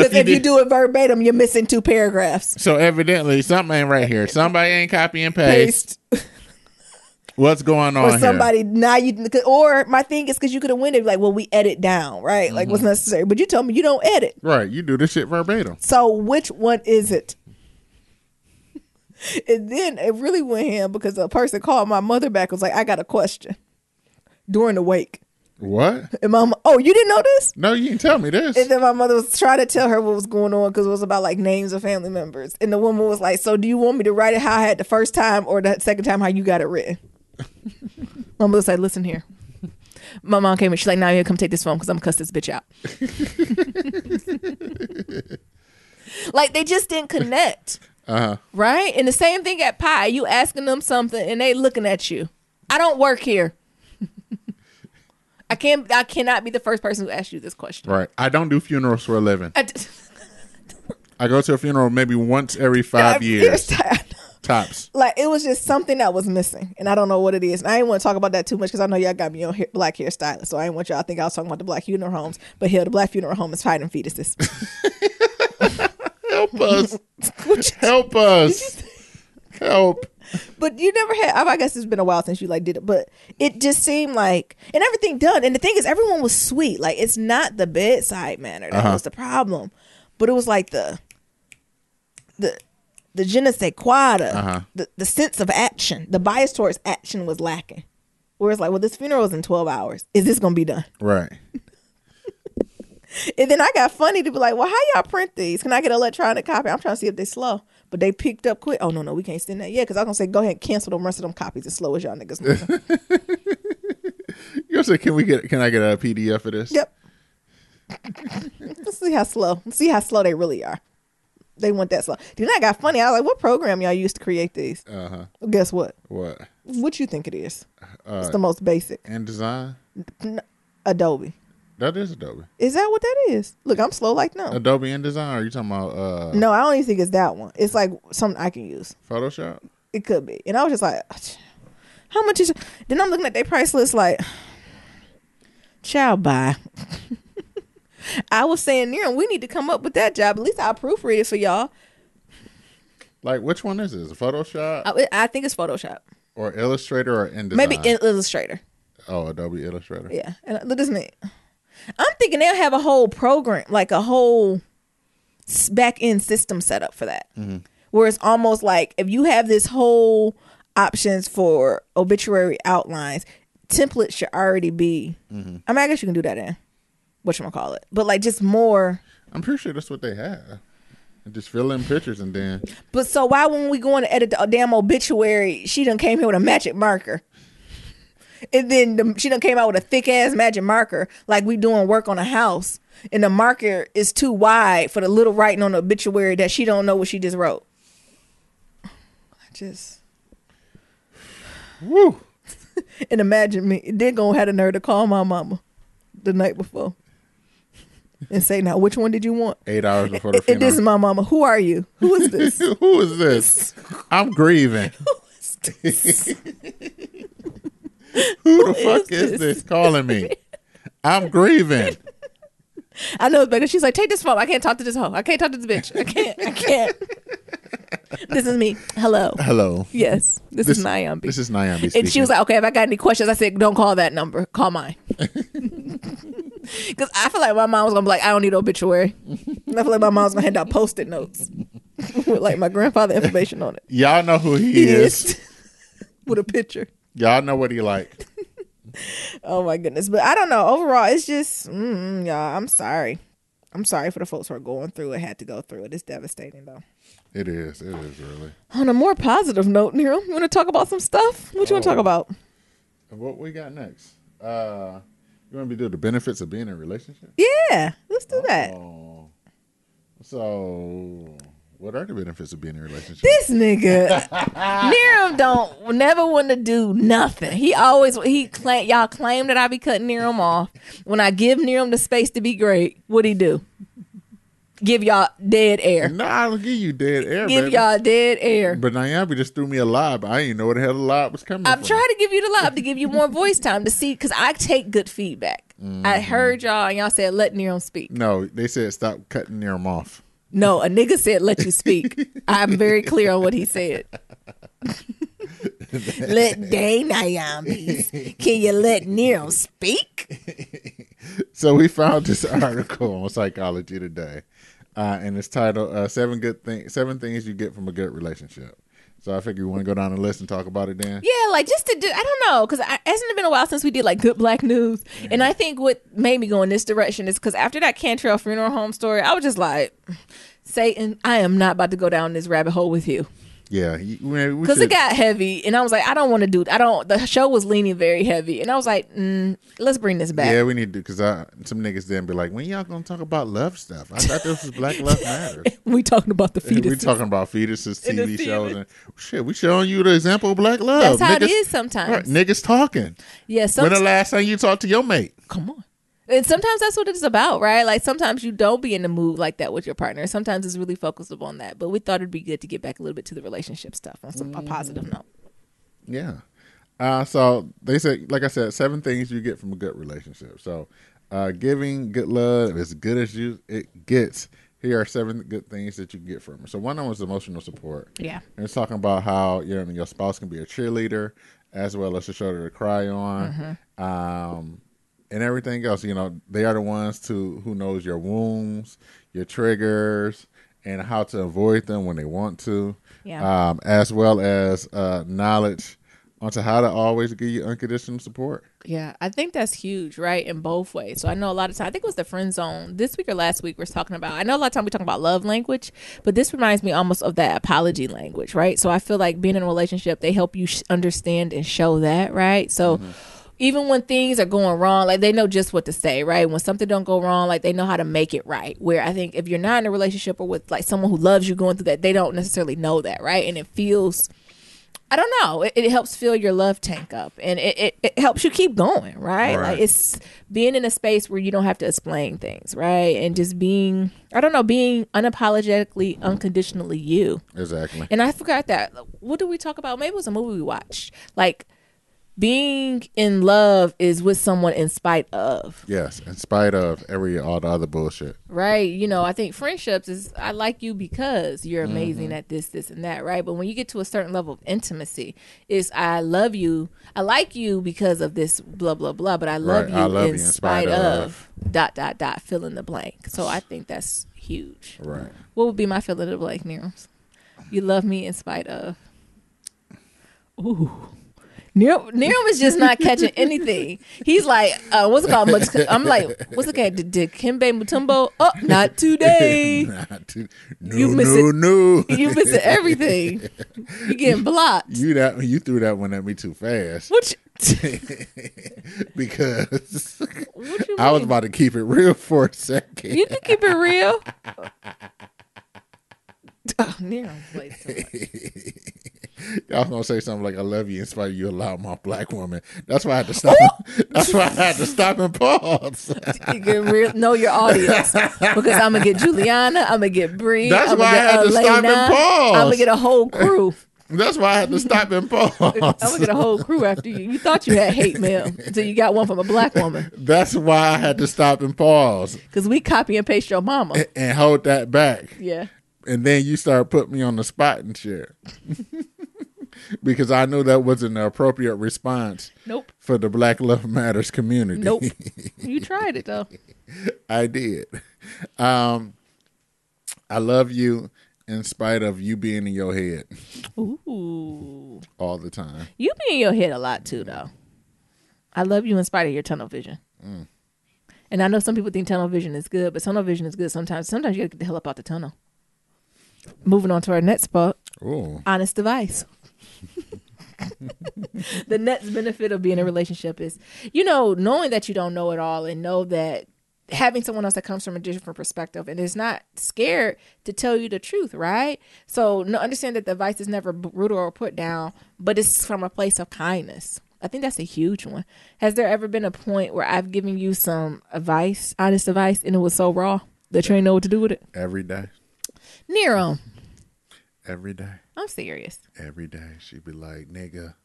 if you do it verbatim, you're missing 2 paragraphs. So evidently, something ain't right here. Somebody ain't copy and paste. What's going on or somebody here? Now you, or my thing is because you could have went it like, well, we edit down, right? Mm-hmm. Like what's necessary. But you told me you don't edit. Right. You do this shit verbatim. So which one is it? And then it really went ham because a person called my mother back and was like, I got a question during the wake. What? And mom, oh, you didn't know this? No, you didn't tell me this. And then my mother was trying to tell her what was going on because it was about like names of family members. And the woman was like, so do you want me to write it how I had the first time or the second time how you got it written? My mother said, listen here. My mom came in. She's like, nah, you come take this phone because I'm going to cuss this bitch out. Like they just didn't connect. Uh-huh. Right? And the same thing at Pi. You asking them something and they looking at you. I don't work here. I cannot be the first person who asked you this question. Right. I don't do funerals for a living. I go to a funeral maybe once every 5 years. Tops. Like it was just something that was missing. And I don't know what it is. And I didn't want to talk about that too much because I know y'all got me on black hairstylist. So I didn't want y'all to think I was talking about the black funeral homes. But here, the black funeral home is hiding fetuses. Help us. Help us. Help. But you never had, I guess it's been a while since you like did it, but it just seemed like, and everything done. And the thing is, everyone was sweet. Like, it's not the bedside manner that was the problem, but it was like the je ne sais quoi, the sense of action, the bias towards action was lacking. Where it's like, well, this funeral is in 12 hours. Is this going to be done? Right. And then I got funny to be like, well, how y'all print these? Can I get an electronic copy? I'm trying to see if they're slow. But they picked up quick. Oh, no, we can't send that yet. Because I was going to say, go ahead and cancel them rest of them copies as slow as y'all niggas know. You say, can I get a PDF of this? Yep. Let's see how slow. Let's see how slow they really are. They want that slow. Then I got funny. I was like, what program y'all used to create these? Well, guess what? What? What you think it is? It's the most basic. InDesign? Adobe. That is Adobe. Is that what that is? Look, I'm slow like no. Adobe InDesign? Or are you talking about? No, I don't even think it's that one. It's like something I can use. Photoshop? It could be. And I was just like, how much is? Then I'm looking at their price list like, child, bye. I was saying, we need to come up with that job. At least I'll proofread it for y'all. Like, which one is this? Photoshop? I think it's Photoshop. Or Illustrator or InDesign? Maybe Illustrator. Oh, Adobe Illustrator. Yeah. And look, this name. I'm thinking they'll have a whole program, like a whole back-end system set up for that. Mm-hmm. Where it's almost like if you have this whole options for obituary outlines, templates should already be. Mm-hmm. I mean, I guess you can do that in whatchamacallit. But like just more. I'm pretty sure that's what they have. And just fill in pictures and then. But so why when we going to edit the damn obituary, she done came here with a magic marker. And then she done came out with a thick ass magic marker like we doing work on a house. And the marker is too wide for the little writing on the obituary that she don't know what she just wrote. Woo. And imagine me, then gonna have the nerve to call my mama the night before. And say, now, which one did you want? 8 hours before the funeral. This is my mama. Who are you? Who is this? Who is this? I'm grieving. Who is this? Who the fuck is this calling me? I'm grieving. I know, but she's like, take this phone. I can't talk to this hoe. I can't talk to this bitch. I can't. This is me. Hello. Yes. This is Nyambi. This is Nyambi speaking. And she was like, okay, if I got any questions, I said, don't call that number. Call mine. Because I feel like my mom was going to be like, I don't need an obituary. And I feel like my mom's going to hand out Post-it notes with like my grandfather information on it. Y'all know who he is. With a picture. Y'all know what he like. Oh my goodness. But I don't know. Overall, it's just, y'all, I'm sorry. I'm sorry for the folks who are going through it, had to go through it. It's devastating though. It is really. On a more positive note, Nero, you want to talk about some stuff? What you want to talk about? What we got next? You want me to do the benefits of being in a relationship? Yeah, let's do that. So, what are the benefits of being in a relationship? This nigga, Nero don't never want to do nothing. Y'all claim that I be cutting Nero off. When I give Nero the space to be great, what'd he do? Give y'all dead air. No, I don't give you dead air, Give baby. y'all dead air. But Nyambi just threw me a lob. I didn't know where the hell the lob was coming from. I'm trying to give you the lob to give you more voice time to see, because I take good feedback. Mm-hmm. I heard y'all and y'all said let Nero speak. No, they said stop cutting Nero off. No, a nigga said let you speak. I'm very clear on what he said. Let Dane Nyambis. Can you let Nero speak? So we found this article on Psychology Today. And it's titled seven things you get from a good relationship. So I figure you want to go down the list and talk about it then? Yeah, like just to do, I don't know, because hasn't it been a while since we did like good black news? Mm-hmm. And I think what made me go in this direction is because after that Cantrell funeral home story, I was just like, Satan, I am not about to go down this rabbit hole with you. Yeah, because it got heavy, and I was like, I don't want to do. The show was leaning very heavy, and I was like, let's bring this back. Yeah, we need to, because some niggas then be like, when y'all gonna talk about love stuff? I thought this was Black Love Matters. We talking about the fetuses. We talking about fetuses, TV shows, and shit. We showing you the example of black love. That's how it is sometimes. Right, niggas talking. Yeah. When the last time you talked to your mate? Come on. And sometimes that's what it's about, right? Like sometimes you don't be in the mood like that with your partner. Sometimes it's really focused upon that. But we thought it'd be good to get back a little bit to the relationship stuff on a positive note. Yeah. So they said, like I said, 7 things you get from a good relationship. So giving good love as good as it gets. Here are 7 good things that you can get from it. So one of them is emotional support. Yeah. And it's talking about how your spouse can be a cheerleader as well as a shoulder to cry on. Mm-hmm. And everything else, they are the ones who knows your wounds, your triggers, and how to avoid them when they want to. Yeah. As well as knowledge onto how to always give you unconditional support. Yeah, I think that's huge, right? In both ways. So I know a lot of times, I think it was the friend zone this week or last week we're talking about. I know a lot of time we talk about love language, but this reminds me almost of that apology language, right? So I feel like being in a relationship, they help you understand and show that, right? So even when things are going wrong, like they know just what to say, right? When something don't go wrong, like they know how to make it right. Where I think if you're not in a relationship or with like someone who loves you going through that, they don't necessarily know that, right? And it feels, I don't know, it helps fill your love tank up, and it helps you keep going, right? Like it's being in a space where you don't have to explain things, right? And just being, I don't know, being unapologetically, unconditionally you. Exactly. And I forgot that. What did we talk about? Maybe it was a movie we watched. Like, being in love is with someone in spite of. Yes, in spite of all the other bullshit. Right. I think friendships is, I like you because you're amazing at this, and that, right? But when you get to a certain level of intimacy, it's I love you, I like you because of this blah, blah, blah, but I love you in spite of ... fill in the blank. So I think that's huge. Right. What would be my fill in the blank, Nero? You love me in spite of. Ooh. Niram is just not catching anything. He's like, what's it called? I'm like, what's it called? Did Kimbe Mutombo? Oh, not today. You missing everything. You getting blocked. You threw that one at me too fast. Because I was about to keep it real for a second. You can keep it real. Oh, Niram plays too much. I was gonna say something like, "I love you in spite of you allow my black woman." That's why I had to stop. That's why I had to stop and pause. Know your audience, because I'm gonna get Juliana, I'm gonna get Bree. That's why I had to stop and pause. I'm gonna get a whole crew. That's why I had to stop and pause. I'm gonna get a whole crew after you. You thought you had hate mail until you got one from a black woman. That's why I had to stop and pause. Because we copy and paste your mama and hold that back. Yeah. And then you start putting me on the spot and shit. Because I knew that wasn't the appropriate response. Nope. For the Black Love Matters community. Nope. You tried it though. I did. I love you in spite of you being in your head. Ooh. All the time. You be in your head a lot too though. I love you in spite of your tunnel vision. And I know some people think tunnel vision is good, but tunnel vision is good sometimes. Sometimes you gotta get the hell up out the tunnel. Moving on to our next spot. Ooh. Honest advice. The next benefit of being in a relationship is, knowing that you don't know it all, and know that having someone else that comes from a different perspective and is not scared to tell you the truth, right? So understand that the advice is never brutal or put down, but it's from a place of kindness. I think that's a huge one. Has there ever been a point where I've given you some advice, honest advice, and it was so raw that you ain't know what to do with it? Every day. Nero. Every day. I'm serious. Every day. She'd be like, nigga.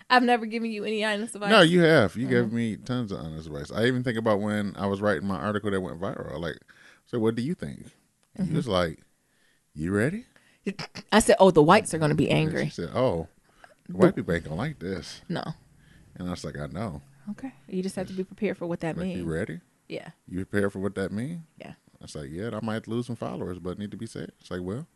I've never given you any honest advice. No, you have. You gave me tons of honest advice. I even think about when I was writing my article that went viral. Like, so what do you think? And you was like, you ready? I said, the whites are going to be angry. And she said, the white people ain't going to like this. No. And I was like, I know. Okay. You just have to be prepared for what that means. You ready? Yeah. You prepared for what that means? Yeah. I was like, yeah, I might lose some followers, but it need to be said. It's like, well,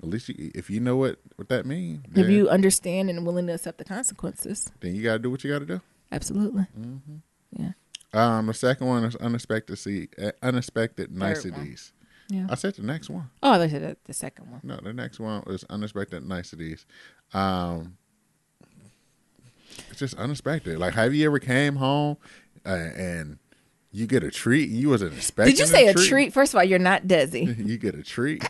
at least if you know what that means. If you understand and willing to accept the consequences. Then you got to do what you got to do. Absolutely. Mm-hmm. Yeah. The second one is unexpected niceties. Yeah. I said the next one. Oh, I said the second one. No, the next one was unexpected niceties. It's just unexpected. Like, have you ever came home and you get a treat and you wasn't expecting? Did you say a treat? First of all, you're not Desi. You get a treat.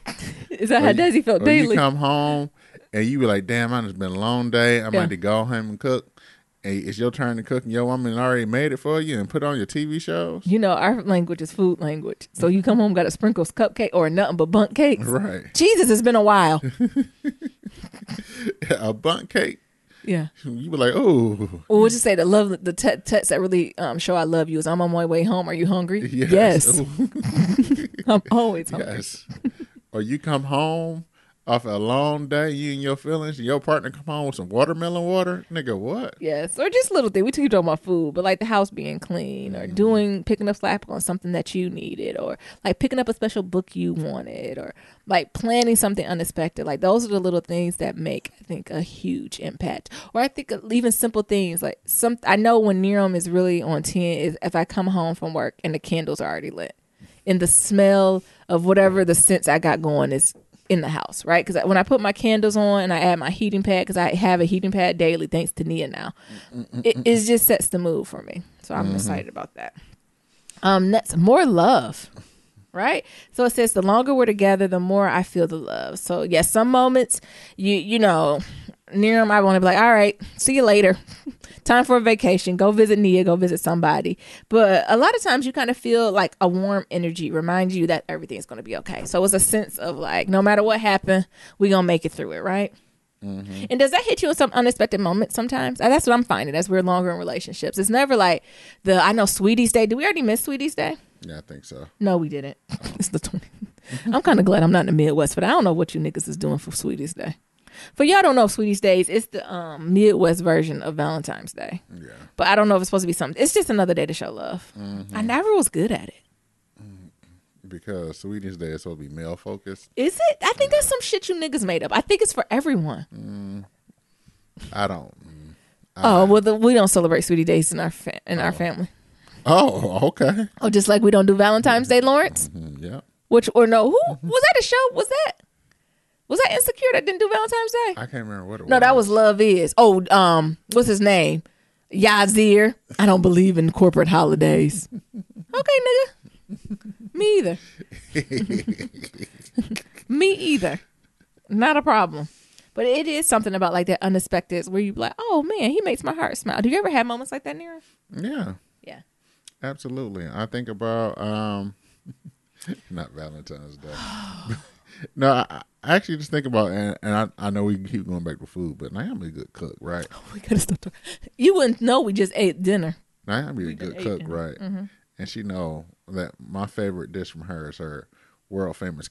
Is that how Desi felt daily? You come home and you be like, damn, it's been a long day. I'm about to go home and cook. And it's your turn to cook, and your woman already made it for you and put on your TV shows. Our language is food language. So you come home, got a sprinkles cupcake or nothing but bundt cakes. Right. Jesus, it's been a while. A bundt cake. Yeah. You be like, oh. Well, we'll just say the text that really show I love you is, I'm on my way home. Are you hungry? Yes. I'm always hungry. Yes. Or you come home off a long day, you and your feelings, and your partner come home with some watermelon water. Nigga, what? Yes. Or just little things. We keep talking about food, but like the house being clean, or picking up slack on something that you needed, or like picking up a special book you wanted, or like planning something unexpected. Like those are the little things that make, I think, a huge impact. Or I think even simple things like I know when Niram is really on 10 is if I come home from work and the candles are already lit and the smell of whatever the scents I got going is in the house, right? Because when I put my candles on and I add my heating pad, because I have a heating pad daily thanks to Nia now, it just sets the mood for me. So I'm excited about that. Next, more love, right? So it says the longer we're together, the more I feel the love. So yes, some moments you know, Niram, I want to be like, all right, see you later. Time for a vacation. Go visit Nia. Go visit somebody. But a lot of times you kind of feel like a warm energy reminds you that everything's going to be okay. So it's a sense of like, no matter what happened, we're going to make it through it, right? Mm-hmm. And does that hit you in some unexpected moments sometimes? That's what I'm finding as we're longer in relationships. It's never like I know Sweetie's Day. Did we already miss Sweetie's Day? Yeah, I think so. No, we didn't. It's the 20th. I'm kind of glad I'm not in the Midwest, but I don't know what you niggas is doing for Sweetie's Day. For y'all don't know Sweetie's Days, it's the Midwest version of Valentine's Day. Yeah. But I don't know if it's supposed to be something. It's just another day to show love. Mm-hmm. I never was good at it. Because Sweetie's Day is supposed to be male focused. Is it? I think that's some shit you niggas made up. I think it's for everyone. I don't We don't celebrate sweetie days in our family. Oh, okay. Oh, just like we don't do Valentine's Day, Lawrence. Mm-hmm, yeah. Who was that? A show? Was that Insecure that didn't do Valentine's Day? I can't remember what it was. No, that was Love Is. Oh, what's his name? Yazir. I don't believe in corporate holidays. Okay, nigga. Me either. Me either. Not a problem. But it is something about like that unexpected where you be like, oh man, he makes my heart smile. Do you ever have moments like that, Nira? Yeah. Yeah. Absolutely. I think about not Valentine's Day. No, I actually just think about, and I know we can keep going back to food, but Naomi's a good cook, right? Oh, we gotta stop talking. You wouldn't know we just ate dinner. Naomi's a good cook, right? Mm-hmm. And she know that my favorite dish from her is her world famous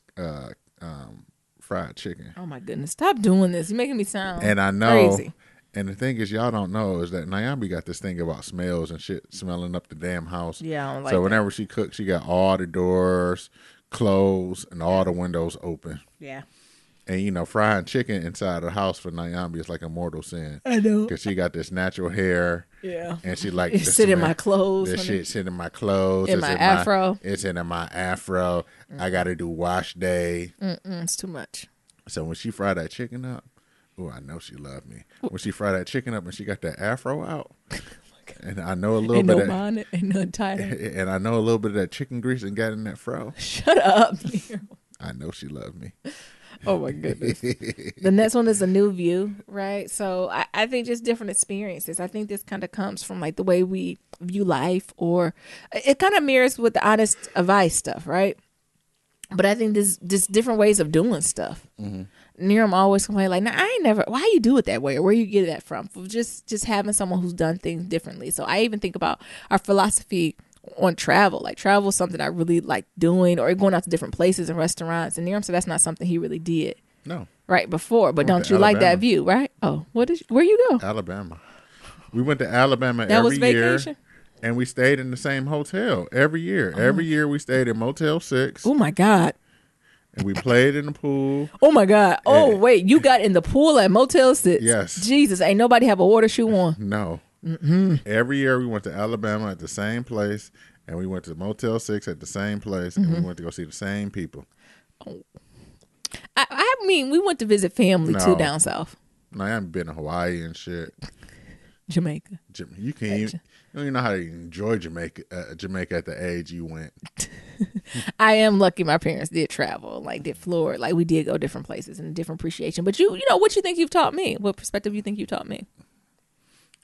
fried chicken. Oh my goodness! Stop doing this. You're making me sound and I know crazy. And the thing is, y'all don't know is that Naomi got this thing about smells and shit smelling up the damn house. Yeah, I don't like so whenever she cooks, she got all the doors closed and all the windows open. Yeah. And frying chicken inside the house for Naomi is like a mortal sin. I know. Because she got this natural hair. Yeah. And she like it sit in my clothes. This shit sit in my clothes. In my afro. It's in my afro. I got to do wash day. It's too much. So when she fried that chicken up, I know she loved me. When she fried that chicken up and she got that afro out, and I know a little bit of bonnet, ain't nothing tighter. And I know a little bit of that chicken grease and got in that fro. Shut up. I know she loved me. Oh my goodness. The next one is a new view, right? So I think just different experiences. I think this kind of comes from like the way we view life, or it kind of mirrors with the honest advice stuff, right? But I think there's just different ways of doing stuff. Mm-hmm. Niram always complain like, "Nah, I ain't never. Why you do it that way, or where you get that from?" Just having someone who's done things differently. So I even think about our philosophy on travel. Like travel is something I really like doing, or going out to different places and restaurants. And Niram said that's not something he really did. No. Right before, but don't you like that view, right? Oh, where you go? Alabama. We went to Alabama that every was vacation? year. And we stayed in the same hotel every year. Every year we stayed in Motel 6. Oh, my God. And we played in the pool. Oh, my God. Oh, wait. You got in the pool at Motel 6? Yes. Jesus. Ain't nobody have a water shoe on? No. Mm-hmm. Every year we went to Alabama at the same place. And we went to Motel 6 at the same place. And we went to go see the same people. Oh. I mean, we went to visit family, too, down south. No, I haven't been to Hawaii and shit. Jamaica. You can't even, you don't even know how to enjoy Jamaica at the age you went. I am lucky my parents did travel, like did Florida, like we did go different places and different appreciation. But you know, what you think you've taught me? What perspective you think you taught me?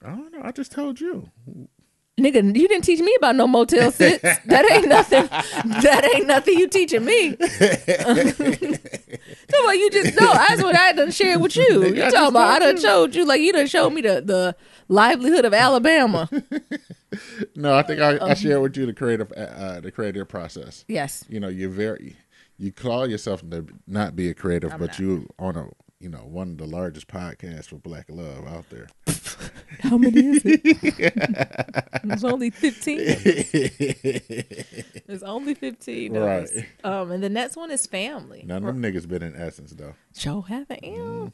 I don't know. I just told you. Nigga, you didn't teach me about no Motel 6. That ain't nothing. That ain't nothing you teaching me. Talking about you just know. That's what I done shared with you. You talking about I done showed you, like you done showed me the livelihood of Alabama. No, I think I shared with you the creative process. Yes. You call yourself to not be a creative, but you on a one of the largest podcasts for Black love out there. How many is it? There's only 15. There's only 15. Right. And the next one is family. None of them niggas been in Essence though. Joe haven't.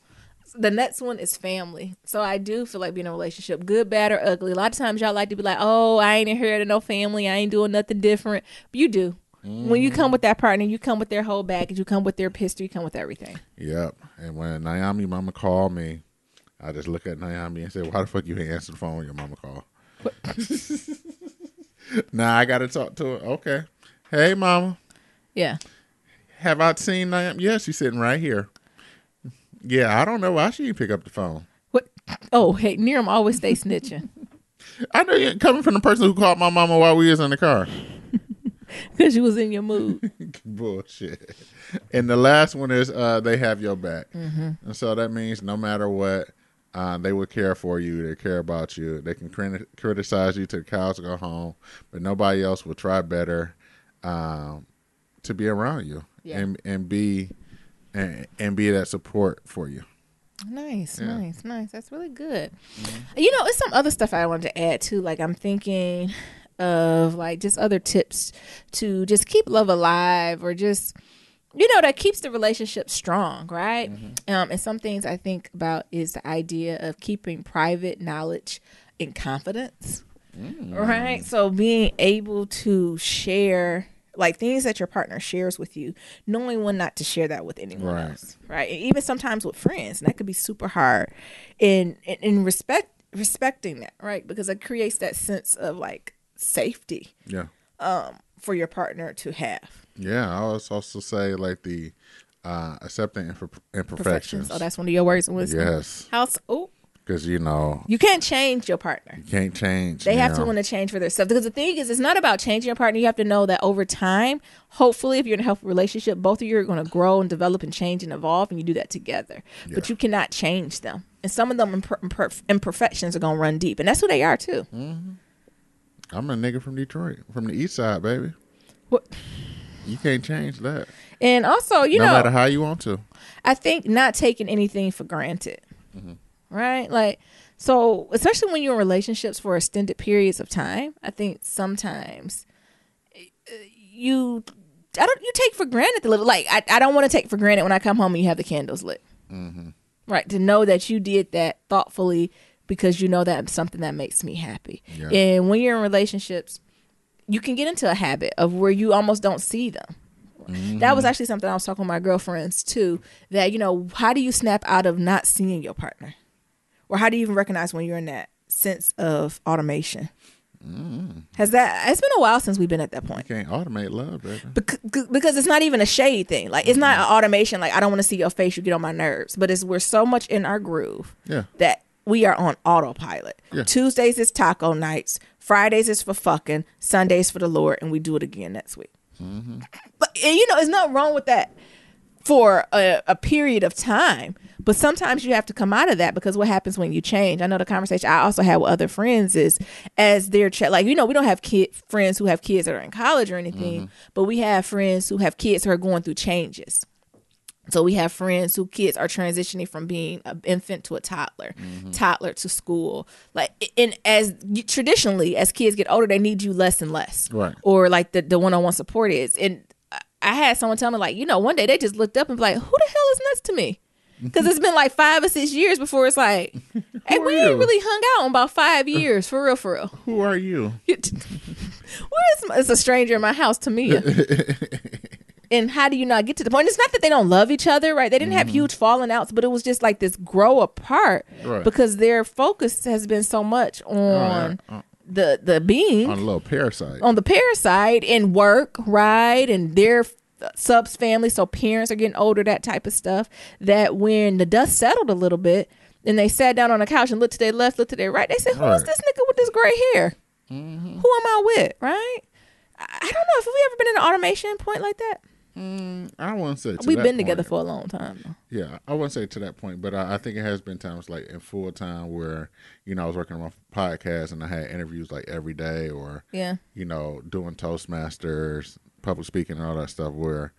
The next one is family. So I do feel like being in a relationship, good, bad, or ugly. A lot of times y'all like to be like, oh, I ain't inherited no family. I ain't doing nothing different. But you do. When you come with that partner, you come with their whole baggage. You come with their history. You come with everything. Yep. And when Naomi mama called me, I just look at Naomi and say, why the fuck you ain't answer the phone when your mama called? Now I got to talk to her. Okay. Hey, mama. Yeah. Have I seen Naomi? Yeah, she's sitting right here. Yeah, I don't know why she didn't pick up the phone. What? Oh, hey, Niram always stay snitching. I know you're coming from the person who called my mama while we was in the car. Because you was in your mood. Bullshit. And the last one is they have your back. Mm-hmm. And so that means no matter what, they will care for you. They care about you. They can criticize you till the cows go home, but nobody else will try better to be around you and be that support for you. Nice. That's really good. Mm-hmm. It's some other stuff I wanted to add too. Like I'm thinking of like just other tips to just keep love alive, or just that keeps the relationship strong, right? And some things I think about is the idea of keeping private knowledge in confidence, right? So being able to share like things that your partner shares with you, knowing when not to share that with anyone else, right? And even sometimes with friends, and that could be super hard. In respecting that, right? Because it creates that sense of like safety, for your partner to have. Yeah, I was also say like the accepting imperfections. Oh, that's one of your words of wisdom. Yes. Because you can't change your partner. You can't change. They have to want to change for themselves. Because the thing is, it's not about changing your partner. You have to know that over time, hopefully, if you're in a healthy relationship, both of you are going to grow and develop and change and evolve, and you do that together. Yeah. But you cannot change them. And some of them imperfections are going to run deep, and that's who they are too. Mm-hmm. I'm a nigga from Detroit, from the East Side, baby. What? You can't change that. And also, no matter how you want to. I think not taking anything for granted. Right? Like, so especially when you're in relationships for extended periods of time, I think sometimes you take for granted the little, like, I don't want to take for granted when I come home and you have the candles lit. Right? To know that you did that thoughtfully because you know that's something that makes me happy. Yeah. And when you're in relationships, you can get into a habit of where you almost don't see them. That was actually something I was talking with my girlfriends too, that, how do you snap out of not seeing your partner? Or how do you even recognize when you're in that sense of automation? It's been a while since we've been at that point. You can't automate love, baby. Because it's not even a shade thing. Like, it's not an automation. Like, I don't want to see your face. You get on my nerves. But we're so much in our groove that we are on autopilot. Yeah. Tuesdays is taco nights. Fridays is for fucking. Sundays for the Lord. And we do it again next week. But, there's nothing wrong with that for a period of time. But sometimes you have to come out of that, because what happens when you change? I know the conversation I also had with other friends is, as their we don't have friends who have kids that are in college or anything, but we have friends who have kids who are going through changes. So we have friends whose kids are transitioning from being an infant to a toddler, toddler to school. Like, and traditionally, as kids get older, they need you less and less. Right. Or like the one-on-one support is. And I had someone tell me, like, one day they just looked up and be like, who the hell is next to me? Because it's been like 5 or 6 years before it's like, hey, we ain't really hung out in about 5 years, for real. Who are you? It's a stranger in my house to me. And how do you not get to the point? It's not that they don't love each other, right? They didn't have huge falling outs, but it was just like this grow apart, because their focus has been so much on the being. On a little parasite. On the parasite and work, right? And their subs family, so parents are getting older, that type of stuff, that when the dust settled a little bit and they sat down on the couch and looked to their left, looked to their right, they said, who is this nigga with this gray hair? Who am I with, right? I don't know if we ever been in an automation point like that. I wouldn't say we've been together for a long time though. Yeah, I wouldn't say to that point, but I think it has been times like in full time where I was working on my podcast and I had interviews like every day, or doing Toastmasters, public speaking and all that stuff, where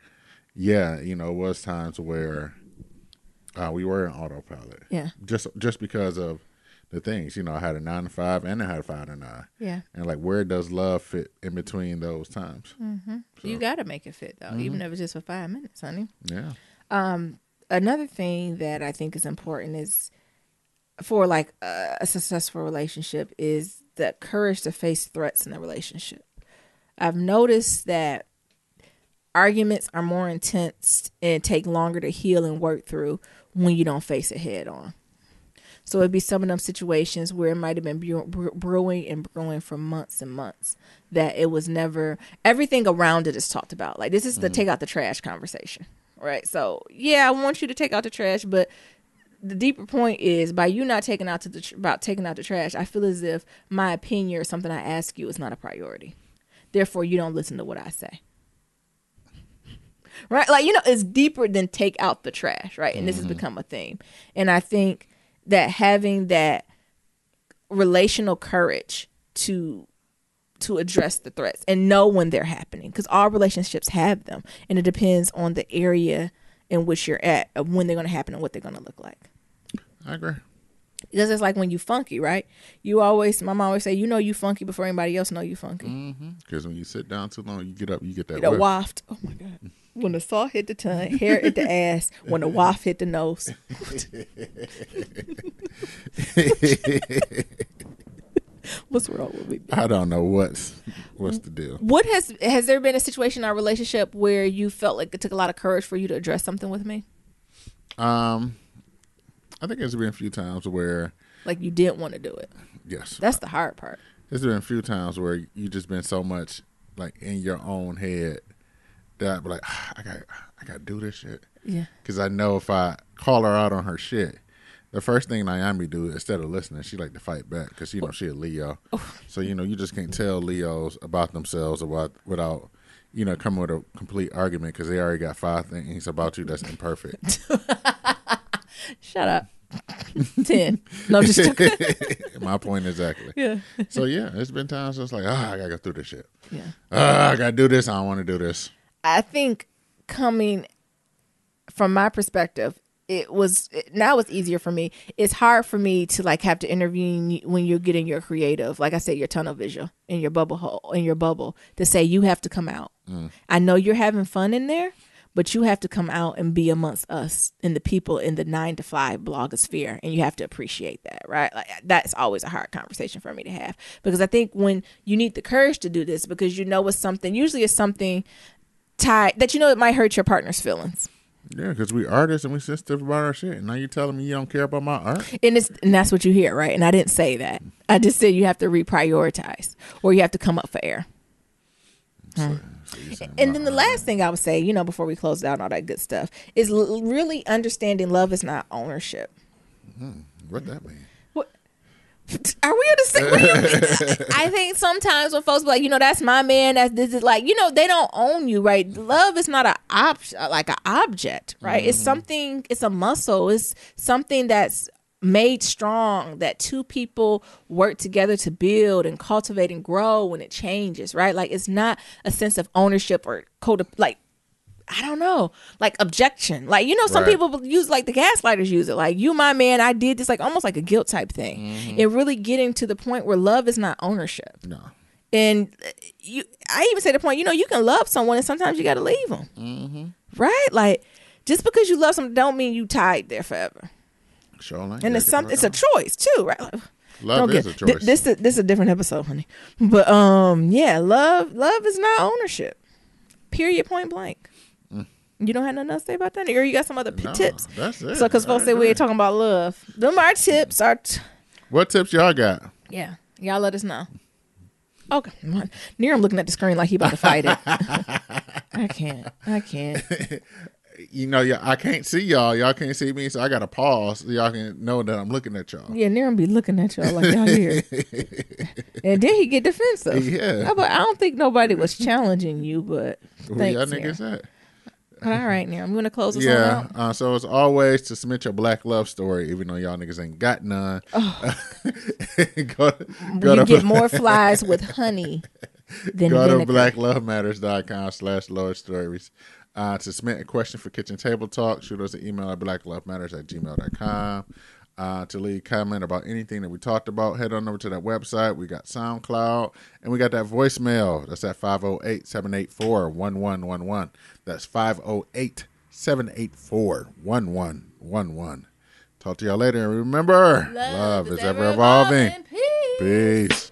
it was times where we were in autopilot, just because of the things. I had a 9 to 5 and I had a 5 to 9, and like, where does love fit in between those times? So, you gotta make it fit though, even if it's just for 5 minutes, honey. Another thing that I think is important is for like a successful relationship is the courage to face threats in the relationship. I've noticed that arguments are more intense and take longer to heal and work through when you don't face it head on. So it'd be some of them situations where it might have been brewing for months and months, that it was never, everything around it is talked about. Like, this is the take out the trash conversation, right? So I want you to take out the trash, but the deeper point is, by you not taking out the trash, I feel as if my opinion or something I ask you is not a priority. Therefore, you don't listen to what I say. Right? Like, it's deeper than take out the trash, right? And this has become a theme. And I think that having that relational courage to address the threats and know when they're happening, because all relationships have them, and it depends on the area in which you're at, of when they're going to happen and what they're going to look like. I agree. Because it's like when you funky, right? My mom always say, you funky before anybody else know you funky. Because when you sit down too long, you get up, you get that waft. Oh my God. When the salt hit the tongue, hair hit the ass, when the waft hit the nose. What's wrong with me? I don't know what's the deal. What has there been a situation in our relationship where you felt like it took a lot of courage for you to address something with me? I think there's been a few times where like you didn't want to do it. Yes. That's the hard part. There's been a few times where you just been so much like in your own head that I'd be like, I got to do this shit. Yeah. Because I know if I call her out on her shit, the first thing Naomi do, instead of listening, she like to fight back because, you know, she a Leo. So, you know, you just can't tell Leos about themselves without, you know, coming with a complete argument because they already got 5 things about you that's imperfect. Shut up. 10. No, just joking. My point exactly. Yeah. So, yeah, it's been times it's like, I got to go through this shit. Yeah. I got to do this. I don't want to do this. I think coming from my perspective, now it's easier for me. It's hard for me to like have to intervene when you're getting your creative, like I said, your tunnel vision in your bubble to say you have to come out. I know you're having fun in there, but you have to come out and be amongst us and the people in the 9-to-5 blogosphere, and you have to appreciate that, right? Like that's always a hard conversation for me to have because I think when you need the courage to do this because you know it's something, usually it's something tied that you know it might hurt your partner's feelings. Yeah, because we artists and we sensitive about our shit. And now you're telling me you don't care about my art? And that's what you hear, right? And I didn't say that. I just said you have to reprioritize or you have to come up for air. So and then the last thing I would say, you know, before we close out and all that good stuff, is really understanding love is not ownership. What that mean? Are we in the same? I think sometimes when folks be like, you know, that's my man, this is like, you know, they don't own you, right? Love is not an object, right? It's something, it's a muscle. It's something that's made strong that two people work together to build and cultivate and grow when it changes, right? Like it's not a sense of ownership or like, I don't know, like objection. Like, you know, some people use like the gaslighters use it. Like, you, my man, I did this, like almost like a guilt type thing. And really getting to the point where love is not ownership. No. And I even say the point, you know, you can love someone and sometimes you got to leave them. Right? Like, just because you love someone don't mean you tied there forever. Sure. Like and it's a choice too, right? Like, love is a choice. This is a different episode, honey. But yeah, love is not ownership. Period, point blank. You don't have nothing else to say about that? Or you got some other tips? That's it. So, because folks say we ain't talking about love. Them our tips. What tips y'all got? Yeah. Y'all let us know. Okay. Near I'm looking at the screen like he about to fight it. I can't. You know, I can't see y'all. Y'all can't see me, so I got to pause so y'all can know that I'm looking at y'all. Yeah, Near be looking at y'all like y'all here. And then he get defensive. Yeah. I don't think nobody was challenging you, but Where y'all niggas at? All right, now I'm going to close this on out. So as always, to submit your black love story, even though y'all niggas ain't got none. You get more flies with honey than Go vinegar. to blacklovematters.com/love stories. To submit a question for Kitchen Table Talk, shoot us an email at blacklovematters@gmail.com. To leave a comment about anything that we talked about, head on over to that website. We got SoundCloud, and we got that voicemail. That's at 508-784-1111. That's 508-784-1111. Talk to y'all later. And remember, love is ever evolving. Peace.